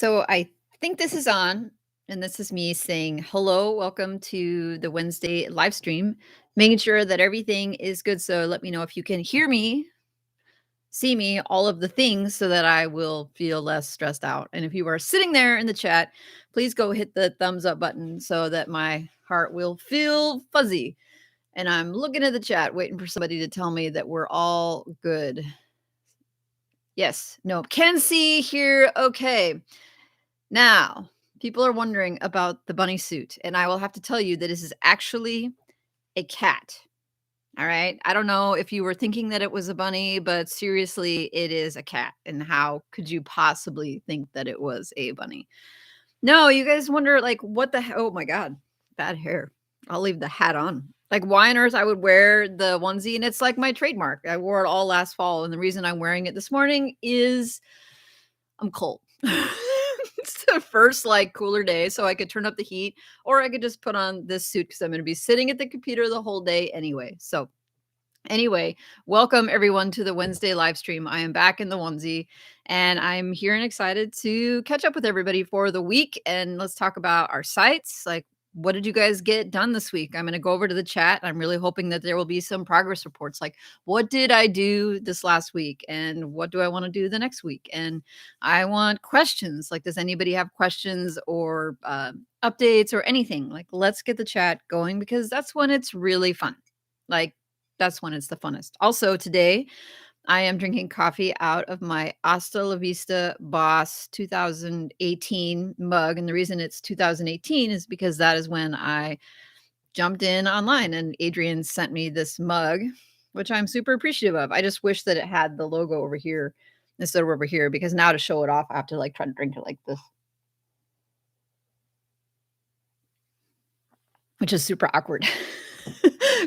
So I think this is on, and this is me saying hello, welcome to the Wednesday live stream, making sure that everything is good. So let me know if you can hear me, see me, all of the things so that I will feel less stressed out. And if you are sitting there in the chat, please go hit the thumbs up button so that my heart will feel fuzzy. And I'm looking at the chat, waiting for somebody to tell me that we're all good. Yes, no, can see, hear, okay. Now, people are wondering about the bunny suit, and I will have to tell you that this is actually a cat. All right. I don't know if you were thinking that it was a bunny, but seriously, it is a cat. And how could you possibly think that it was a bunny? No, you guys wonder, like, what the hell? Oh my God, bad hair. I'll leave the hat on. Like, why on earth I would wear the onesie? And it's like my trademark. I wore it all last fall. And the reason I'm wearing it this morning is I'm cold. It's the first like cooler day, so I could turn up the heat, or I could just put on this suit because I'm going to be sitting at the computer the whole day anyway. So, anyway, welcome everyone to the Wednesday live stream. I am back in the onesie and I'm here and excited to catch up with everybody for the week. And let's talk about our sites. Like, what did you guys get done this week? I'm going to go over to the chat. I'm really hoping that there will be some progress reports. Like, what did I do this last week? And what do I want to do the next week? And I want questions. Like, does anybody have questions or updates or anything? Like, let's get the chat going because that's when it's really fun. Like, that's when it's the funnest. Also, today I am drinking coffee out of my Hasta La Vista Boss 2018 mug. And the reason it's 2018 is because that is when I jumped in online and Adrian sent me this mug, which I'm super appreciative of. I just wish that it had the logo over here instead of over here because now to show it off, I have to like try to drink it like this, which is super awkward.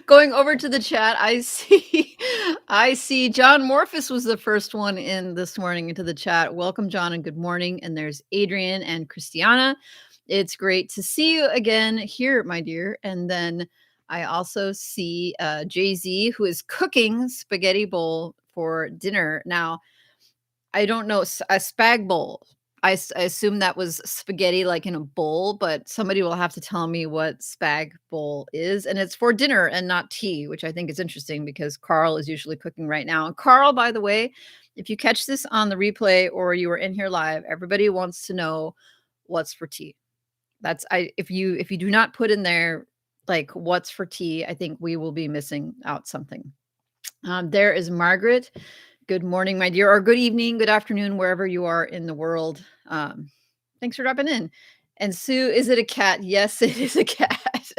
Going over to the chat, I see John Morphus was the first one in this morning into the chat. Welcome, John, and good morning. And there's Adrian and Christiana. It's great to see you again here, my dear. And then I also see Jay-Z, who is cooking spaghetti bowl for dinner. Now, I don't know, a spag bowl. I assume that was spaghetti, like, in a bowl, but somebody will have to tell me what spag bowl is, and it's for dinner and not tea, which I think is interesting because Carl is usually cooking right now. And Carl, by the way, if you catch this on the replay or you were in here live, everybody wants to know what's for tea. That's I if you do not put in there, like, what's for tea, I think we will be missing out something. There is Margaret. Good morning, my dear, or good evening, good afternoon, wherever you are in the world. Thanks for dropping in. And Sue, is it a cat? Yes, it is a cat.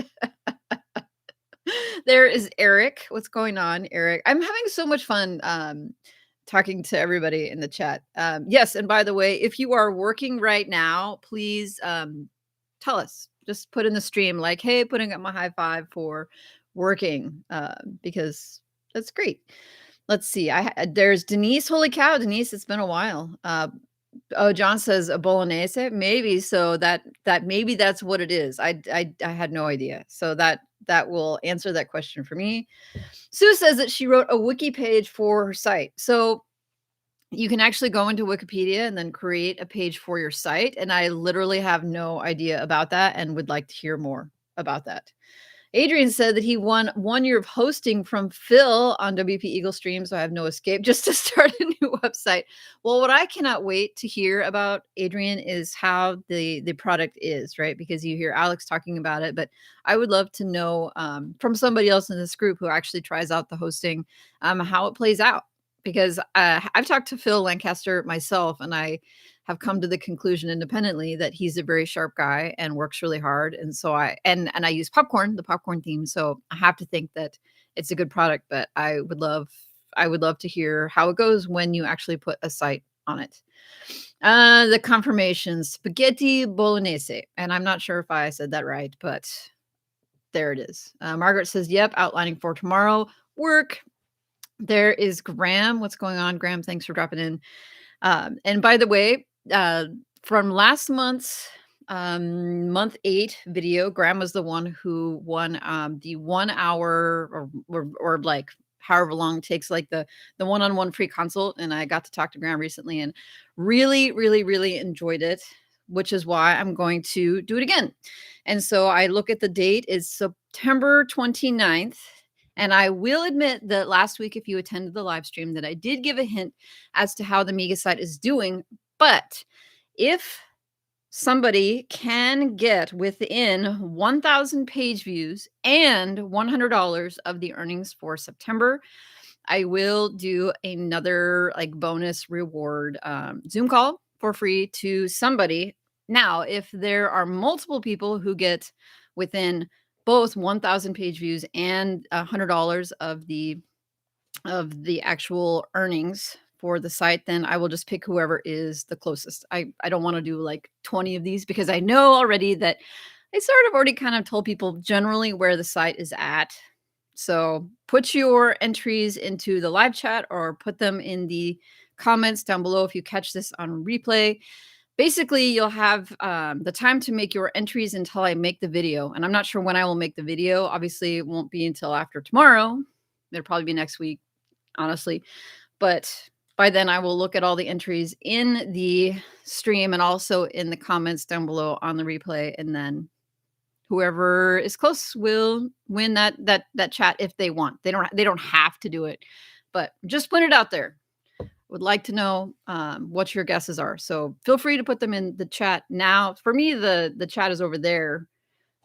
There is Eric. What's going on, Eric? I'm having so much fun talking to everybody in the chat. Yes, and by the way, if you are working right now, please tell us. Just put in the stream like, hey, putting up my high five for working because that's great. Let's see. There's Denise. Holy cow, Denise! It's been a while. Oh, John says a bolognese. Maybe so. That maybe that's what it is. I had no idea. So that will answer that question for me. Sue says that she wrote a wiki page for her site. So you can actually go into Wikipedia and then create a page for your site. And I literally have no idea about that and would like to hear more about that. Adrian said that he won 1 year of hosting from Phil on WP Eagle Stream, so I have no escape just to start a new website. Well, what I cannot wait to hear about, Adrian, is how the product is, right? Because you hear Alex talking about it, but I would love to know from somebody else in this group who actually tries out the hosting how it plays out. Because I've talked to Phil Lancaster myself, and I have come to the conclusion independently that he's a very sharp guy and works really hard. And so I use popcorn, the popcorn theme. So I have to think that it's a good product, but I would love to hear how it goes when you actually put a site on it. The confirmation, spaghetti bolognese. And I'm not sure if I said that right, but there it is. Margaret says, yep, outlining for tomorrow. Work. There is Graham. What's going on, Graham? Thanks for dropping in. And by the way, from last month's month 8 video, Graham was the one who won the 1 hour or like however long it takes, like the one-on-one free consult. And I got to talk to Graham recently and really, really, really enjoyed it. which is why I'm going to do it again. And so I look at the date is September 29th. And I will admit that last week, if you attended the live stream, that I did give a hint as to how the Mega site is doing. But if somebody can get within 1,000 page views and $100 of the earnings for September, I will do another like bonus reward Zoom call for free to somebody. Now, if there are multiple people who get within both 1,000 page views and $100 of the actual earnings for the site, then I will just pick whoever is the closest. I don't want to do like 20 of these because I know already that I sort of already kind of told people generally where the site is at. So put your entries into the live chat or put them in the comments down below if you catch this on replay. Basically, you'll have the time to make your entries until I make the video. And I'm not sure when I will make the video. Obviously, it won't be until after tomorrow. It'll probably be next week, honestly. But by then, I will look at all the entries in the stream and also in the comments down below on the replay. And then whoever is close will win that chat if they want. They don't have to do it, but just put it out there. Would like to know what your guesses are. So feel free to put them in the chat now. For me, the chat is over there,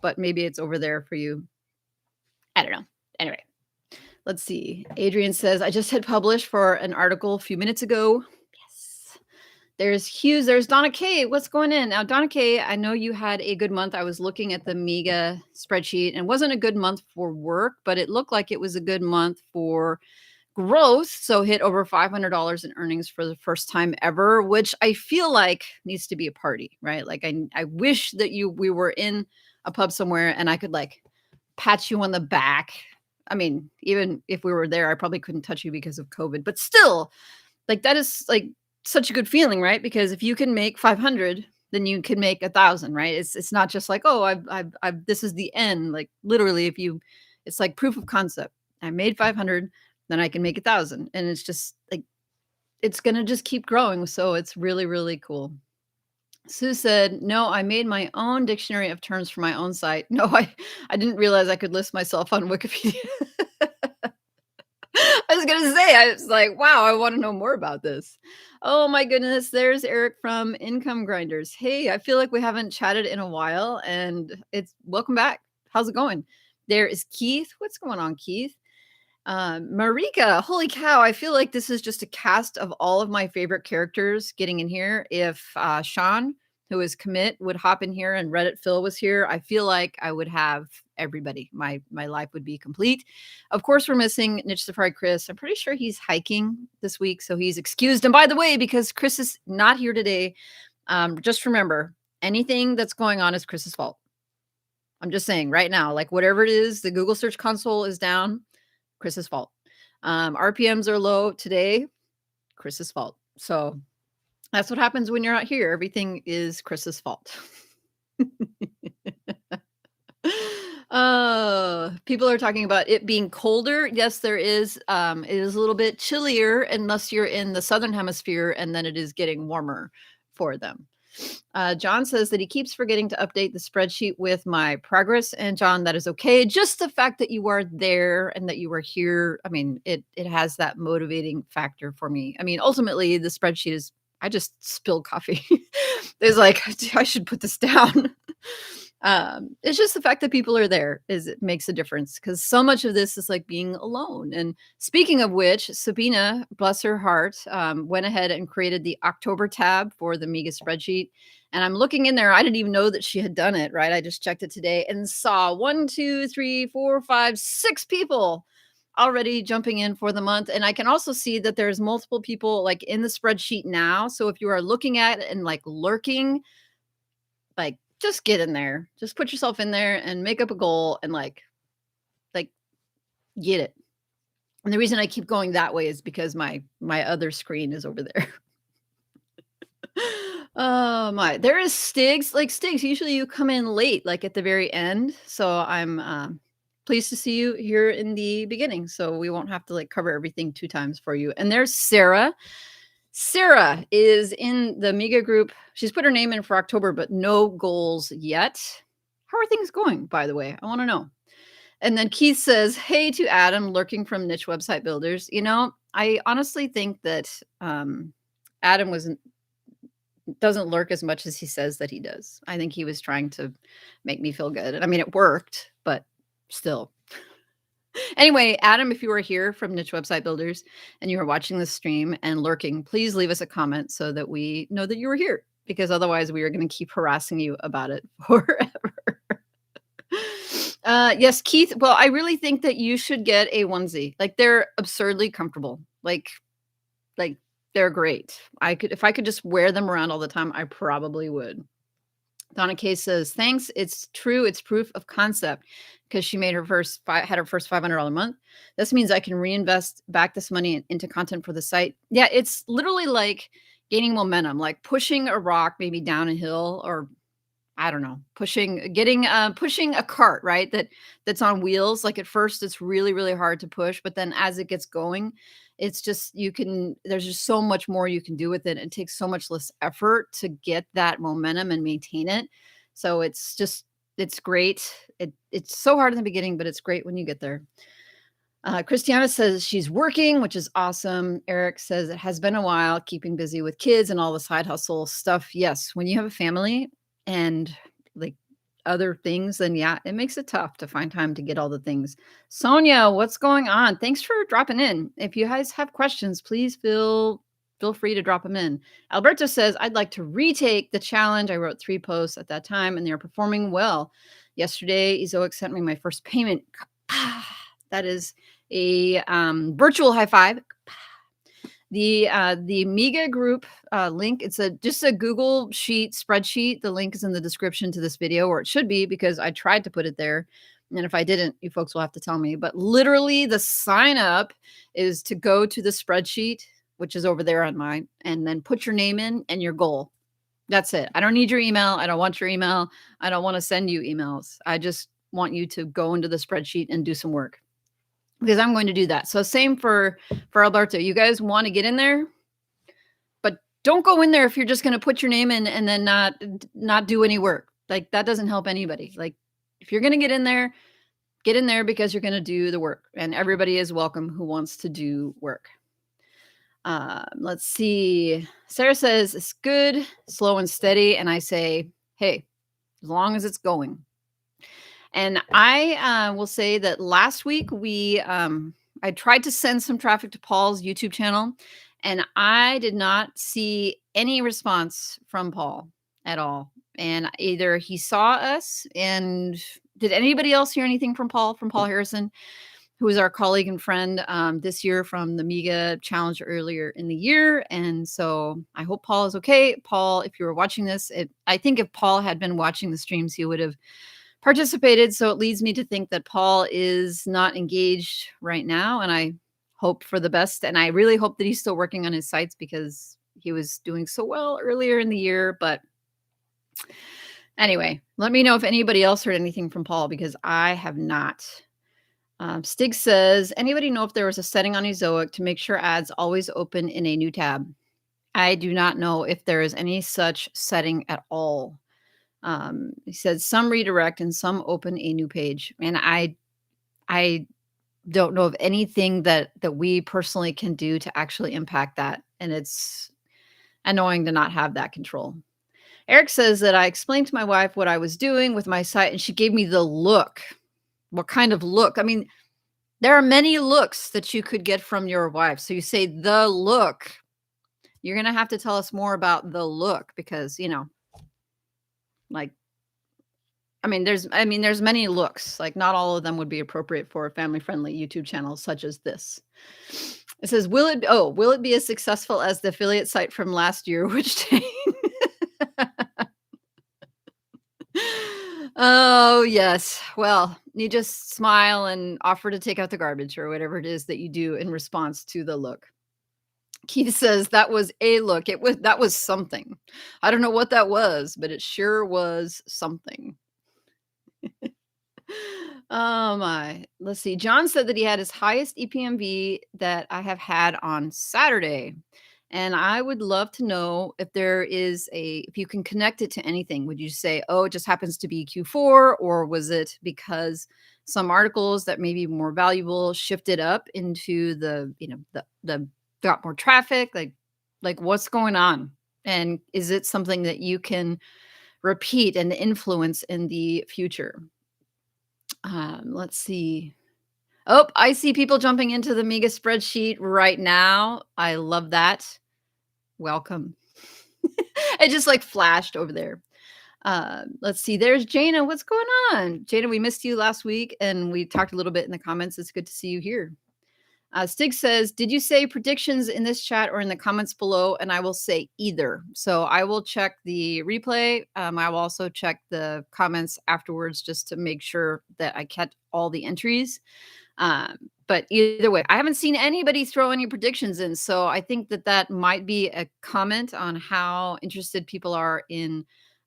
but maybe it's over there for you. I don't know. Anyway, let's see. Adrian says, I just hit publish for an article a few minutes ago. Yes. There's Hughes. There's Donna K. What's going in? Now, Donna K, I know you had a good month. I was looking at the Mega spreadsheet and it wasn't a good month for work, but it looked like it was a good month for growth. So hit over $500 in earnings for the first time ever, which I feel like needs to be a party, right? Like I wish that we were in a pub somewhere and I could like pat you on the back. I mean, even if we were there, I probably couldn't touch you because of COVID, but still like that is like such a good feeling, right? Because if you can make 500, then you can make 1,000, right? It's not just like, oh, I've this is the end. Like literally it's like proof of concept. I made 500, then I can make 1,000. And it's just like, it's going to just keep growing. So it's really, really cool. Sue said, no, I made my own dictionary of terms for my own site. No, I didn't realize I could list myself on Wikipedia. I was going to say, I was like, wow, I want to know more about this. Oh my goodness. There's Eric from Income Grinders. Hey, I feel like we haven't chatted in a while and it's welcome back. How's it going? There is Keith. What's going on, Keith? Marika, holy cow. I feel like this is just a cast of all of my favorite characters getting in here. If Sean, who is commit, would hop in here and Reddit Phil was here, I feel like I would have everybody. My life would be complete. Of course, we're missing Niche Safari Chris. I'm pretty sure he's hiking this week, so he's excused. And by the way, because Chris is not here today, just remember, anything that's going on is Chris's fault. I'm just saying right now, like whatever it is, the Google Search Console is down. Chris's fault. RPMs are low today. Chris's fault. So that's what happens when you're not here. Everything is Chris's fault. People are talking about it being colder. Yes, there is. It is a little bit chillier unless you're in the southern hemisphere, and then it is getting warmer for them. John says that he keeps forgetting to update the spreadsheet with my progress. And John, that is okay. Just the fact that you are there and that you are here. I mean, it has that motivating factor for me. I mean, ultimately the spreadsheet is, I just spilled coffee. There's like, I should put this down. It's just the fact that people are there it makes a difference because so much of this is like being alone. And speaking of which, Sabina, bless her heart, went ahead and created the October tab for the Mega spreadsheet. And I'm looking in there. I didn't even know that she had done it, right? I just checked it today and saw 1, 2, 3, 4, 5, 6 people already jumping in for the month. And I can also see that there's multiple people like in the spreadsheet now. So if you are looking at it and like lurking, like just get in there, just put yourself in there and make up a goal and like get it. And the reason I keep going that way is because my other screen is over there. Oh my, there is Stigs. Like Stigs, usually you come in late, like at the very end. So I'm pleased to see you here in the beginning. So we won't have to like cover everything 2 times for you. And there's Sarah. Sarah is in the Miga group. She's put her name in for October, but no goals yet. How are things going, by the way? I want to know. And then Keith says, "Hey to Adam, lurking from niche website builders." I honestly think that Adam doesn't lurk as much as he says that he does. I think he was trying to make me feel good. I mean, it worked, but still. Anyway, Adam, if you were here from Niche Website Builders and you were watching this stream and lurking, please leave us a comment so that we know that you were here, because otherwise we are going to keep harassing you about it forever. Yes, Keith. Well, I really think that you should get a onesie. Like, they're absurdly comfortable. Like they're great. If I could just wear them around all the time, I probably would. Donna K says, "Thanks. It's true. It's proof of concept because she made her first $500 month. This means I can reinvest back this money into content for the site." Yeah, it's literally like gaining momentum, like pushing a rock maybe down a hill, or I don't know, pushing a cart, right? That's on wheels. Like, at first it's really, really hard to push, but then as it gets going, it's just there's just so much more you can do with it. It takes so much less effort to get that momentum and maintain it. So it's great. It's so hard in the beginning, but it's great when you get there. Christiana says she's working, which is awesome. Eric says it has been a while, keeping busy with kids and all the side hustle stuff. Yes, when you have a family and like other things, then yeah, it makes it tough to find time to get all the things. Sonia, what's going on? Thanks for dropping in. If you guys have questions, please feel free to drop them in. Alberto says, "I'd like to retake the challenge. I wrote 3 posts at that time and they're performing well. Yesterday, Ezoic sent me my first payment." That is a virtual high five. The Miga group link, it's just a Google sheet spreadsheet. The link is in the description to this video, or it should be, because I tried to put it there. And if I didn't, you folks will have to tell me. But literally the sign up is to go to the spreadsheet, which is over there on mine, and then put your name in and your goal. That's it. I don't need your email. I don't want your email. I don't want to send you emails. I just want you to go into the spreadsheet and do some work, because I'm going to do that. So same for Alberto. You guys want to get in there, but don't go in there if you're just going to put your name in and then not do any work. Like, that doesn't help anybody. Like, if you're going to get in there because you're going to do the work, and everybody is welcome who wants to do work. Let's see. Sarah says it's good, slow and steady. And I say, hey, as long as it's going. And I will say that last week I tried to send some traffic to Paul's YouTube channel, and I did not see any response from Paul at all. And either he saw us, and did anybody else hear anything from Paul Harrison, who was our colleague and friend this year from the Miga Challenge earlier in the year? And so I hope Paul is okay. Paul, if you were watching this, I think if Paul had been watching the streams, he would have participated. So it leads me to think that Paul is not engaged right now, and I hope for the best. And I really hope that he's still working on his sites, because he was doing so well earlier in the year. But anyway, let me know if anybody else heard anything from Paul, because I have not. Stig says, "Anybody know if there was a setting on Ezoic to make sure ads always open in a new tab?" I do not know if there is any such setting at all. He said some redirect and some open a new page. And I don't know of anything that we personally can do to actually impact that. And it's annoying to not have that control. Eric says that I explained to my wife what I was doing with my site, and she gave me the look. What kind of look? I mean, there are many looks that you could get from your wife. So you say the look. You're going to have to tell us more about the look, because, like, there's many looks. Like, not all of them would be appropriate for a family-friendly YouTube channel such as this. It says, will it be as successful as the affiliate site from last year, which oh, yes. Well, you just smile and offer to take out the garbage, or whatever it is that you do in response to the look. Keith says that was a look. That was something. I don't know what that was, but it sure was something. Oh my. Let's see. John said that he had his highest EPMV that I have had on Saturday. And I would love to know if if you can connect it to anything. Would you say, oh, it just happens to be Q4, or was it because some articles that may be more valuable shifted up into the got more traffic? Like what's going on? And is it something that you can repeat and influence in the future? Let's see. Oh, I see people jumping into the Mega spreadsheet right now. I love that. Welcome. It just like flashed over there. Let's see. There's Jana. What's going on? Jana, we missed you last week and we talked a little bit in the comments. It's good to see you here. Stig says, did you say predictions in this chat or in the comments below? And I will say either. So I will check the replay. I will also check the comments afterwards just to make sure that I kept all the entries. But either way, I haven't seen anybody throw any predictions in. So I think that might be a comment on how interested people are in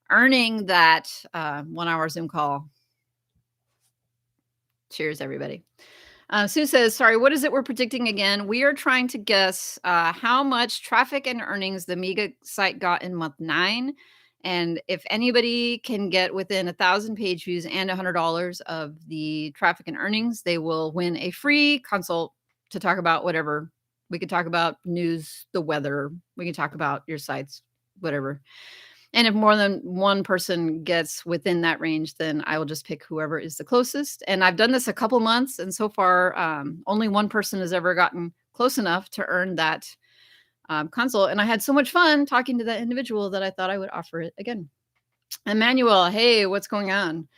earning that 1 hour Zoom call. Cheers, everybody. Sue says, sorry, what is it we're predicting again? We are trying to guess how much traffic and earnings the Mega site got in month 9. And if anybody can get within 1,000 page views and $100 of the traffic and earnings, they will win a free consult to talk about whatever. We could talk about news, the weather. We can talk about your sites, whatever. And if more than one person gets within that range, then I will just pick whoever is the closest. And I've done this a couple months, and so far, only one person has ever gotten close enough to earn that consult. And I had so much fun talking to that individual that I thought I would offer it again. Emmanuel, hey, what's going on?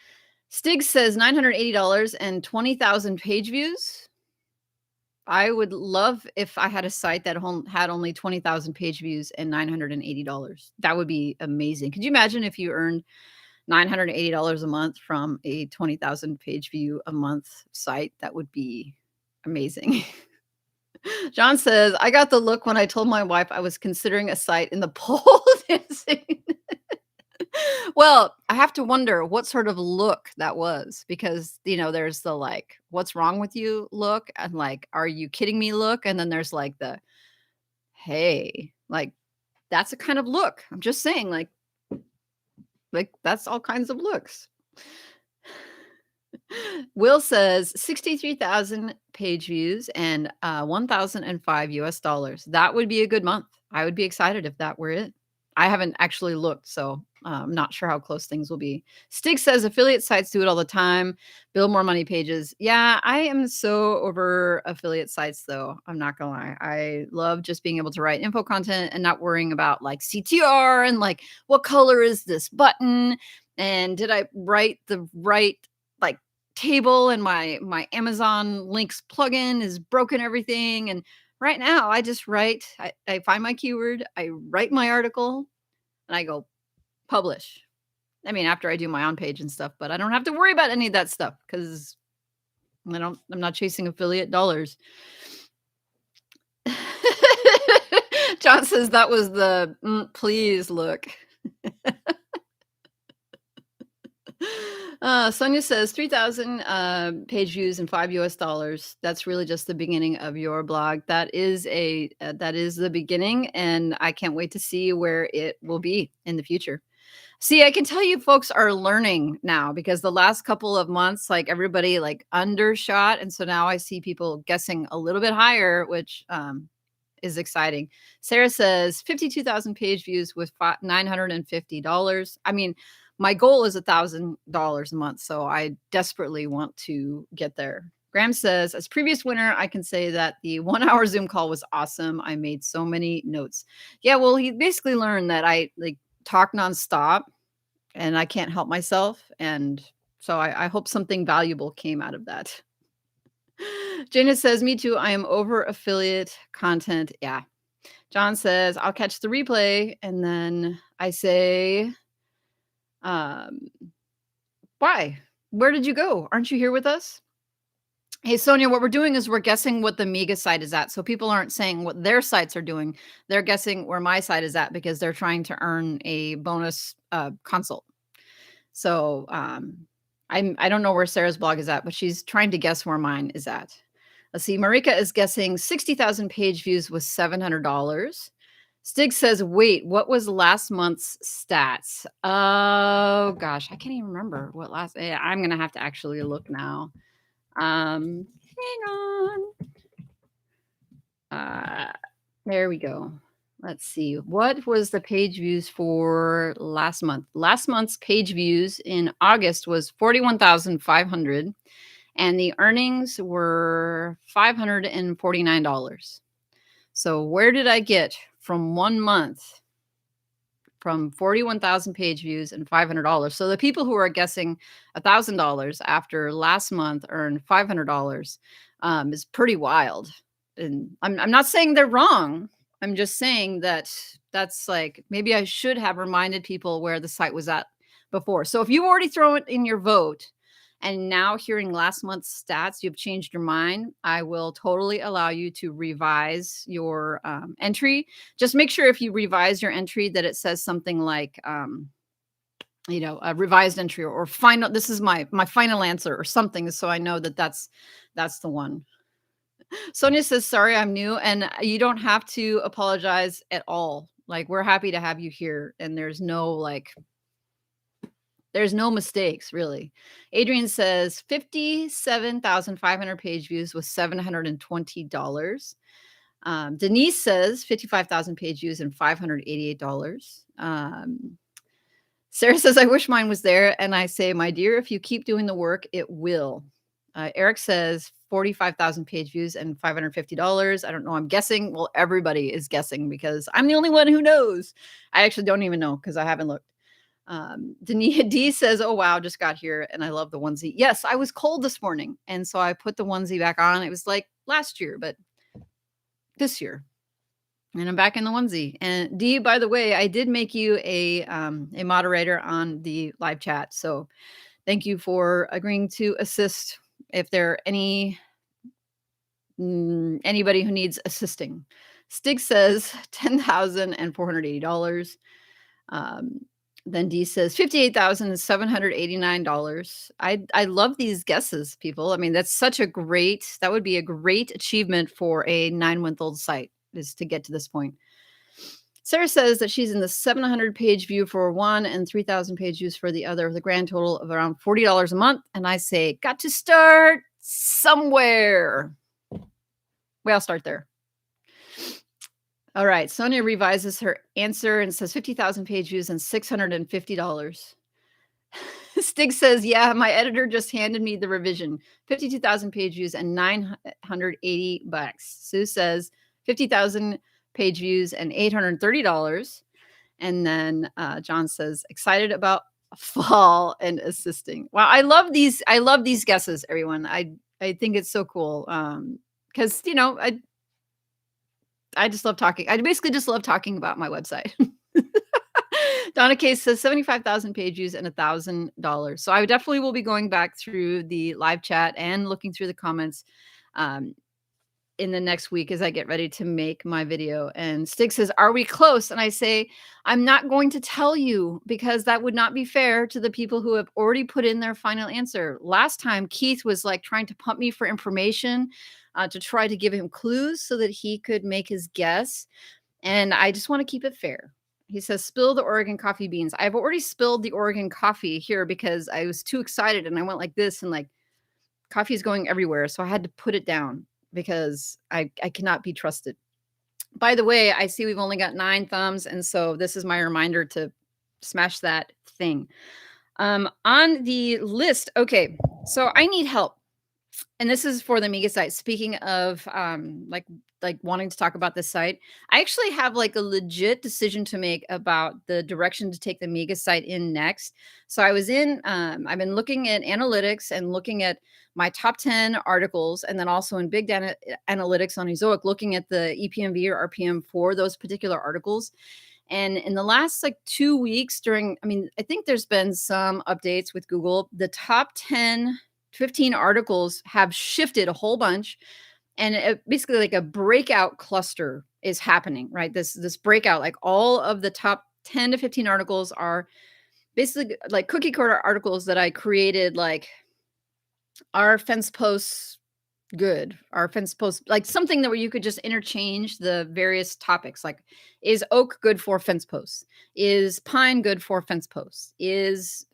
Stig says $980 and 20,000 page views. I would love if I had a site that had only 20,000 page views and $980. That would be amazing. Could you imagine if you earned $980 a month from a 20,000 page view a month site? That would be amazing. John says, I got the look when I told my wife I was considering a site in the pole dancing. Well, I have to wonder what sort of look that was because, there's the like, what's wrong with you look and like, are you kidding me look? And then there's like the, hey, like that's a kind of look. I'm just saying like that's all kinds of looks. Will says 63,000 page views and 1,005 US dollars. That would be a good month. I would be excited if that were it. I haven't actually looked, so I'm not sure how close things will be. Stig says affiliate sites do it all the time. Build more money pages. Yeah, I am so over affiliate sites, though. I'm not gonna lie. I love just being able to write info content and not worrying about like CTR and like what color is this button and did I write the right like table and my Amazon links plugin is broken everything and right now, I just write, I find my keyword, I write my article, and I go publish. I mean, after I do my on page and stuff, but I don't have to worry about any of that stuff because I'm not chasing affiliate dollars. John says that was the please look. Sonia says 3,000 page views and $5 US. That's really just the beginning of your blog. That is the beginning, and I can't wait to see where it will be in the future. See, I can tell you folks are learning now because the last couple of months, like everybody like undershot, and so now I see people guessing a little bit higher, which is exciting. Sarah says 52,000 page views with $950. I mean, my goal is $1,000 a month, so I desperately want to get there. Graham says, as previous winner, I can say that the 1 hour Zoom call was awesome. I made so many notes. Yeah, well, he basically learned that I like talk nonstop and I can't help myself. And so I hope something valuable came out of that. Jana says, me too. I am over affiliate content. Yeah. John says, I'll catch the replay. And then I say, why? Where did you go? Aren't you here with us? Hey, Sonia, what we're doing is we're guessing what the Mega site is at. So people aren't saying what their sites are doing. They're guessing where my site is at because they're trying to earn a bonus consult. So I don't know where Sarah's blog is at, but she's trying to guess where mine is at. Let's see. Marika is guessing 60,000 page views with $700. Stig says, "Wait, what was last month's stats?" Oh gosh, I can't even remember what last. I'm gonna have to actually look now. Hang on. Uh, there we go. Let's see. What was the page views for last month? Last month's page views in August was 41,500, and the earnings were $549. So where did I get from 1 month from 41,000 page views and $500? So the people who are guessing $1,000 after last month earned $500 is pretty wild. And I'm not saying they're wrong. I'm just saying that that's like maybe I should have reminded people where the site was at before. So if you already throw it in your vote and now hearing last month's stats, you've changed your mind, I will totally allow you to revise your entry. Just make sure if you revise your entry that it says something like, a revised entry or final. This is my final answer or something, so I know that that's the one. Sonia says, "Sorry, I'm new," and you don't have to apologize at all. Like we're happy to have you here, and there's no mistakes, really. Adrian says 57,500 page views with $720. Denise says 55,000 page views and $588. Sarah says, "I wish mine was there." And I say, "My dear, if you keep doing the work, it will." Eric says 45,000 page views and $550. I don't know. I'm guessing. Well, everybody is guessing because I'm the only one who knows. I actually don't even know because I haven't looked. D says, "Oh wow, just got here and I love the onesie." Yes, I was cold this morning, and so I put the onesie back on. It was like last year, but this year, and I'm back in the onesie. And D, by the way, I did make you a moderator on the live chat, so thank you for agreeing to assist if there are anybody who needs assisting. Stig says $10,480. Then D says $58,789. I love these guesses, people. I mean, that would be a great achievement for a 9-month-old site is to get to this point. Sarah says that she's in the 700 page view for one and 3,000 page views for the other, with a grand total of around $40 a month. And I say, got to start somewhere. Well, I'll start there. All right. Sonia revises her answer and says 50,000 page views and $650. Stig says, "Yeah, my editor just handed me the revision. 52,000 page views and $980." Sue says 50,000 page views and $830. And then John says, "Excited about fall and assisting." Wow, I love these. I love these guesses, everyone. I think it's so cool. Because I just love talking. I basically just love talking about my website. Donna Case says 75,000 page views and $1,000. So I definitely will be going back through the live chat and looking through the comments in the next week as I get ready to make my video. And Stig says, "Are we close?" And I say, I'm not going to tell you because that would not be fair to the people who have already put in their final answer. Last time, Keith was like trying to pump me for information to try to give him clues so that he could make his guess. And I just want to keep it fair. He says, "Spill the Oregon coffee beans." I've already spilled the Oregon coffee here because I was too excited and I went like this and like coffee is going everywhere. So I had to put it down because I cannot be trusted. By the way, I see we've only got 9 thumbs. And so this is my reminder to smash that thing. On the list. Okay. So I need help. And this is for the Amiga site. Speaking of like wanting to talk about this site, I actually have like a legit decision to make about the direction to take the Amiga site in next. So I've been looking at analytics and looking at my top 10 articles, and then also in big data analytics on Ezoic, looking at the EPMV or RPM for those particular articles. And in the last like 2 weeks I think there's been some updates with Google. The top 15 articles have shifted a whole bunch, and basically like a breakout cluster is happening, right? This breakout, like all of the top 10 to 15 articles are basically like cookie cutter articles that I created, like our fence posts good? Are fence posts like something that where you could just interchange the various topics? Like, is oak good for fence posts? Is pine good for fence posts? Is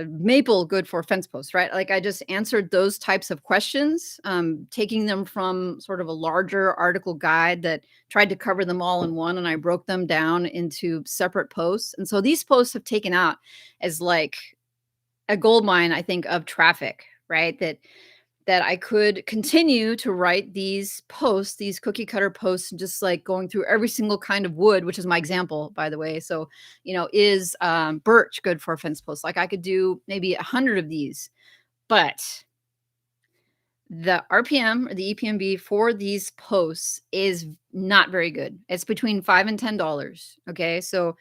maple good for fence posts, right? Like I just answered those types of questions, taking them from sort of a larger article guide that tried to cover them all in one, and I broke them down into separate posts. And so these posts have taken out as like a gold mine, I think, of traffic, right? That I could continue to write these posts, these cookie cutter posts, and just like going through every single kind of wood, which is my example, by the way. So, is birch good for a fence post? Like I could do maybe 100 of these, but the RPM or the EPMB for these posts is not very good. It's between $5 and $10. Okay. So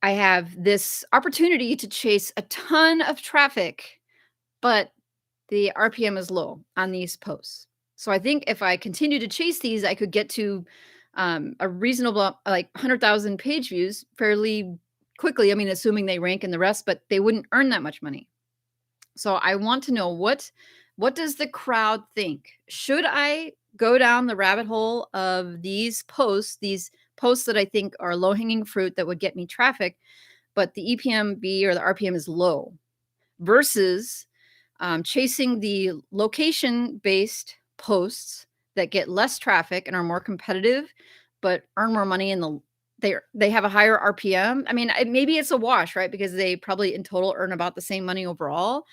I have this opportunity to chase a ton of traffic, but the RPM is low on these posts. So I think if I continue to chase these, I could get to a reasonable, like 100,000 page views fairly quickly. I mean, assuming they rank in the rest, but they wouldn't earn that much money. So I want to know what does the crowd think? Should I go down the rabbit hole of these posts that I think are low hanging fruit that would get me traffic, but the EPMB or the RPM is low, versus chasing the location based posts that get less traffic and are more competitive, but earn more money in they have a higher RPM. I mean, maybe it's a wash, right? Because they probably in total earn about the same money overall.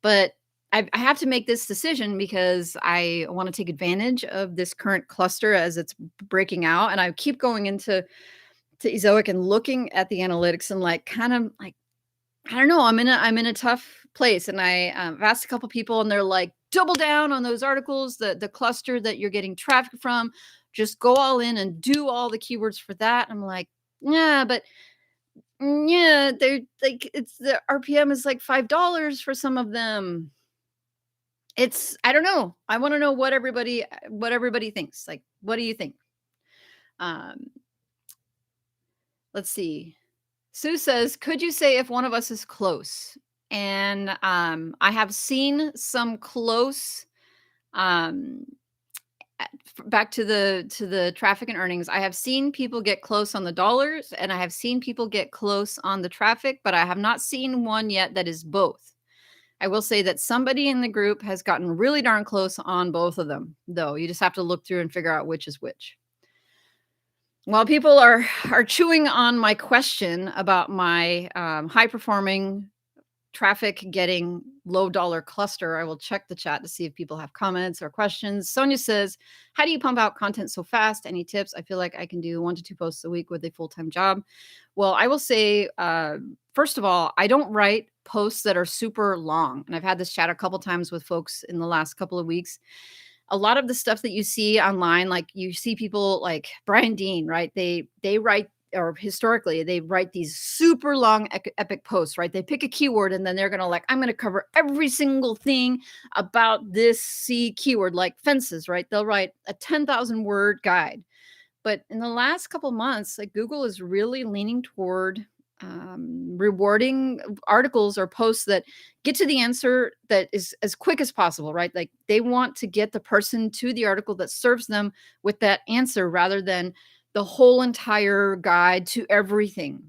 But I have to make this decision because I want to take advantage of this current cluster as it's breaking out. And I keep going into Ezoic and looking at the analytics and like kind of like I don't know. I'm in a tough place, and I've asked a couple people, and they're like, double down on those articles, the cluster that you're getting traffic from. Just go all in and do all the keywords for that. I'm like, yeah, but yeah, they're like it's the RPM is like $5 for some of them. It's I don't know. I want to know what everybody thinks. Like, what do you think? Um, let's see. Sue says, "Could you say if one of us is close?" And I have seen some close. Um, Back to the traffic and earnings. I have seen people get close on the dollars, and I have seen people get close on the traffic, but I have not seen one yet that is both. I will say that somebody in the group has gotten really darn close on both of them, though. You just have to look through and figure out which is which. While people are chewing on my question about my high performing traffic getting low dollar cluster, I will check the chat to see if people have comments or questions. Sonia says, "How do you pump out content so fast? Any tips? I feel like I can do 1 to 2 posts a week with a full time job." Well, I will say, first of all, I don't write posts that are super long, and I've had this chat a couple times with folks in the last couple of weeks. A lot of the stuff that you see online, like you see people like Brian Dean, right? They write or historically they write these super long epic posts, right? They pick a keyword and then they're gonna like, I'm gonna cover every single thing about this C keyword, like fences, right? They'll write a 10,000 word guide. But in the last couple months, like Google is really leaning toward rewarding articles or posts that get to the answer that is as quick as possible, right? Like they want to get the person to the article that serves them with that answer rather than the whole entire guide to everything.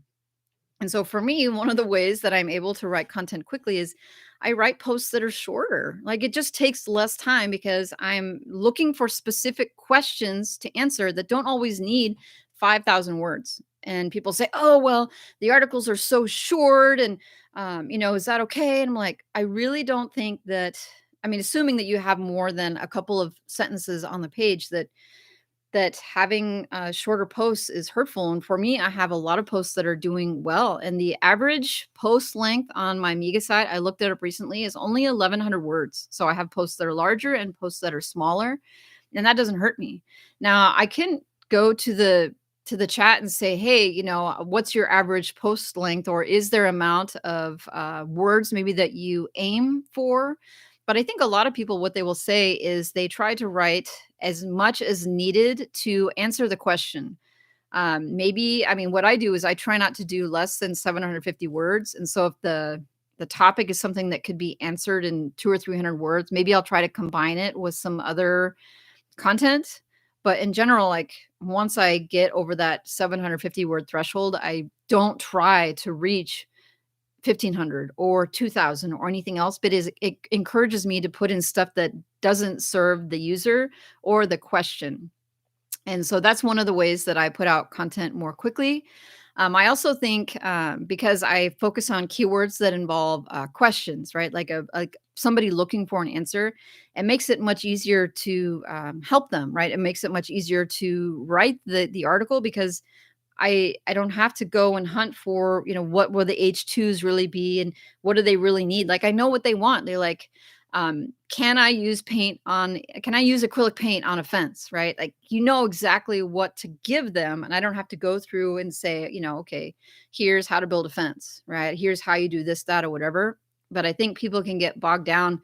And so for me, one of the ways that I'm able to write content quickly is I write posts that are shorter. Like it just takes less time because I'm looking for specific questions to answer that don't always need 5,000 words. And people say, "Oh, well, the articles are so short and is that okay?" And I'm like, I really don't think that I mean, assuming that you have more than a couple of sentences on the page that having shorter posts is hurtful. And for me, I have a lot of posts that are doing well. And the average post length on my Mega site, I looked it up recently, is only 1,100 words. So I have posts that are larger and posts that are smaller, and that doesn't hurt me. Now I can go to the chat and say, hey, what's your average post length, or is there amount of words maybe that you aim for? But I think a lot of people, what they will say is they try to write as much as needed to answer the question. Maybe, I mean, what I do is I try not to do less than 750 words. And so if the topic is something that could be answered in 2 or 300 words, maybe I'll try to combine it with some other content. But in general, like once I get over that 750 word threshold, I don't try to reach 1,500 or 2,000 or anything else, but it encourages me to put in stuff that doesn't serve the user or the question. And so that's one of the ways that I put out content more quickly. I also think because I focus on keywords that involve questions, right? Like somebody looking for an answer, it makes it much easier to help them, right? It makes it much easier to write the article because I don't have to go and hunt for, what will the H2s really be and what do they really need? Like I know what they want. They're like, can I use acrylic paint on a fence, right? Like exactly what to give them. And I don't have to go through and say, okay, here's how to build a fence, right? Here's how you do this, that, or whatever. But I think people can get bogged down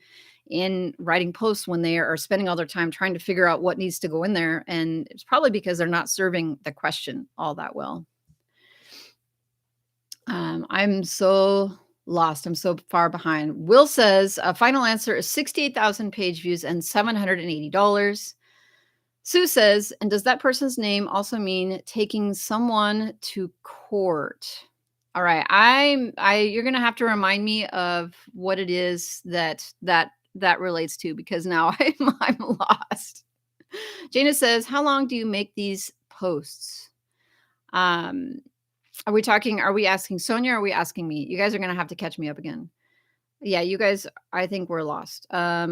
in writing posts when they are spending all their time trying to figure out what needs to go in there. And it's probably because they're not serving the question all that well. I'm so lost. I'm so far behind. Will says a final answer is 68,000 page views and $780. Sue says, and does that person's name also mean taking someone to court? All right. You're going to have to remind me of what it is that relates to, because now I'm lost. Jana says, how long do you make these posts? Are we asking Sonia or are we asking me? You guys are going to have to catch me up again. Yeah, you guys, I think we're lost. Back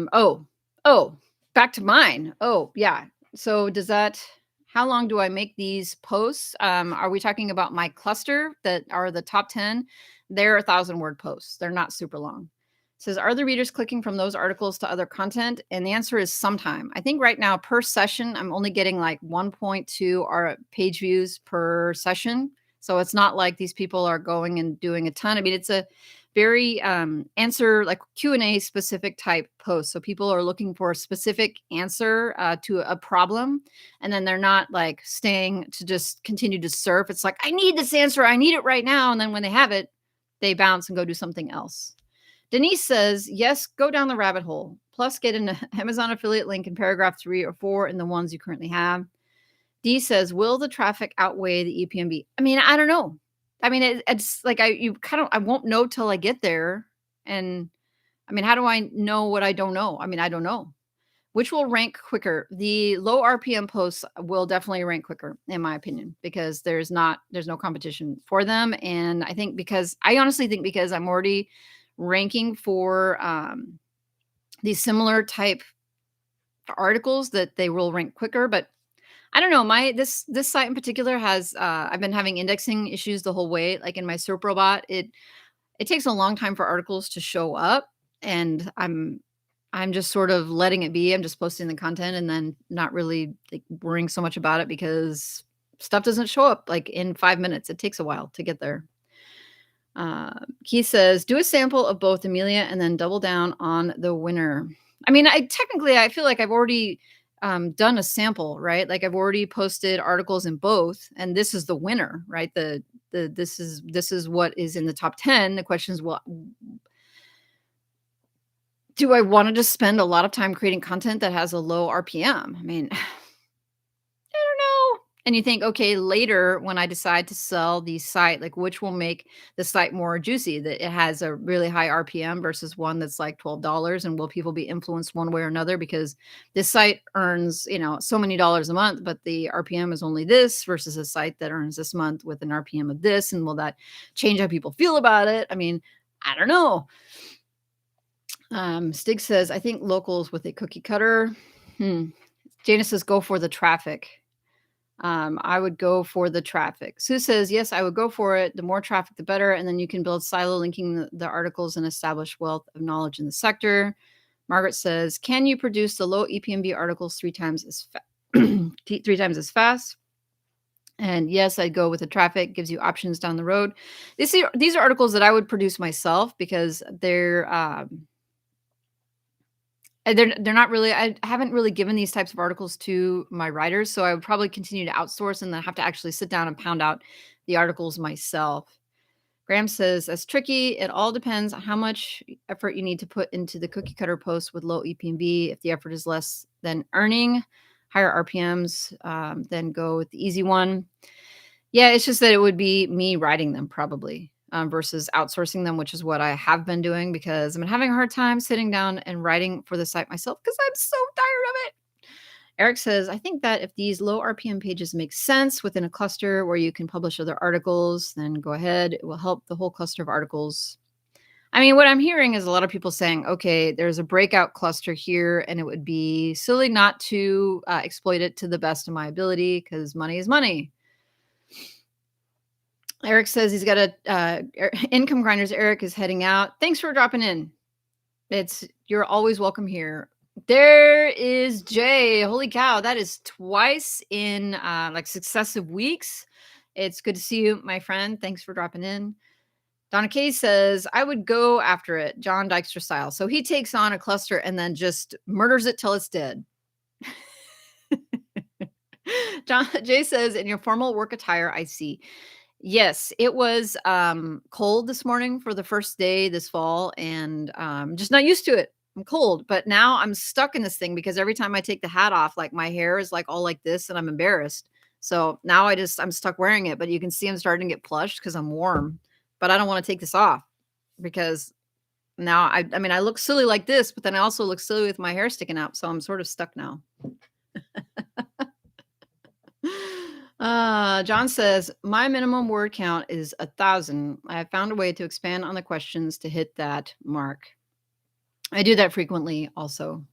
to mine. Oh, yeah. So how long do I make these posts? Are we talking about my cluster that are the top 10? They're 1,000-word posts. They're not super long. It says, are the readers clicking from those articles to other content? And the answer is sometime. I think right now per session, I'm only getting like 1.2 page views per session. So it's not like these people are going and doing a ton. I mean, it's a very answer, like Q&A specific type post. So people are looking for a specific answer to a problem. And then they're not like staying to just continue to surf. It's like, I need this answer. I need it right now. And then when they have it, they bounce and go do something else. Denise says, yes, go down the rabbit hole. Plus get an Amazon affiliate link in paragraph 3 or 4 in the ones you currently have. D says, will the traffic outweigh the EPMB? I mean, I don't know. I mean, it's like I won't know till I get there. And I mean, how do I know what I don't know? I mean, I don't know. Which will rank quicker? The low RPM posts will definitely rank quicker, in my opinion, because there's no competition for them. And I honestly think because I'm already ranking for these similar type articles that they will rank quicker. But I don't know. This site in particular has I've been having indexing issues the whole way. Like in my SERP robot, it takes a long time for articles to show up, and I'm just sort of letting it be. I'm just posting the content and then not really like worrying so much about it because stuff doesn't show up like in 5 minutes. It takes a while to get there. Keith says, do a sample of both, Amelia, and then double down on the winner. I mean, I feel like I've already done a sample, right? Like I've already posted articles in both, and this is the winner, right? This is what is in the top 10. The question is, well, do I want to just spend a lot of time creating content that has a low RPM? I mean, I don't know. And you think, okay, later when I decide to sell the site, like which will make the site more juicy, that it has a really high RPM versus one that's like $12, and will people be influenced one way or another because this site earns, so many dollars a month, but the RPM is only this versus a site that earns this month with an RPM of this, and will that change how people feel about it? I mean, I don't know. Stig says, I think locals with a cookie cutter. Jana says, go for the traffic. I would go for the traffic. Sue says, yes, I would go for it. The more traffic, the better. And then you can build silo linking the articles and establish wealth of knowledge in the sector. Margaret says, can you produce the low EPMB articles 3 times as fast? And yes, I'd go with the traffic, gives you options down the road. These are articles that I would produce myself because they're not really, I haven't really given these types of articles to my writers, so I would probably continue to outsource and then have to actually sit down and pound out the articles myself. Graham says that's tricky. It all depends on how much effort you need to put into the cookie cutter post with low EPMB. If the effort is less than earning higher RPMs, then go with the easy one. Yeah, it's just that it would be me writing them probably, versus outsourcing them, which is what I have been doing because I'm having a hard time sitting down and writing for the site myself because I'm so tired of it. Eric says, I think that if these low RPM pages make sense within a cluster where you can publish other articles, then go ahead. It will help the whole cluster of articles. I mean, what I'm hearing is a lot of people saying, okay, there's a breakout cluster here, and it would be silly not to exploit it to the best of my ability because money is money. Eric says he's got a income grinders. Eric is heading out. Thanks for dropping in. You're always welcome here. There is Jay. Holy cow, that is twice in like successive weeks. It's good to see you, my friend. Thanks for dropping in. Donna Kay says, I would go after it, John Dykstra style. So he takes on a cluster and then just murders it till it's dead. Jay says, in your formal work attire, I see. Yes, it was cold this morning for the first day this fall, and just not used to it. I'm cold, but now I'm stuck in this thing because every time I take the hat off, like my hair is like all like this, and I'm embarrassed. So now I'm stuck wearing it, but you can see I'm starting to get plushed because I'm warm. But I don't want to take this off because now I mean I look silly like this, but then I also look silly with my hair sticking out. So I'm sort of stuck now. John says, my minimum word count is 1,000. I have found a way to expand on the questions to hit that mark. I do that frequently also.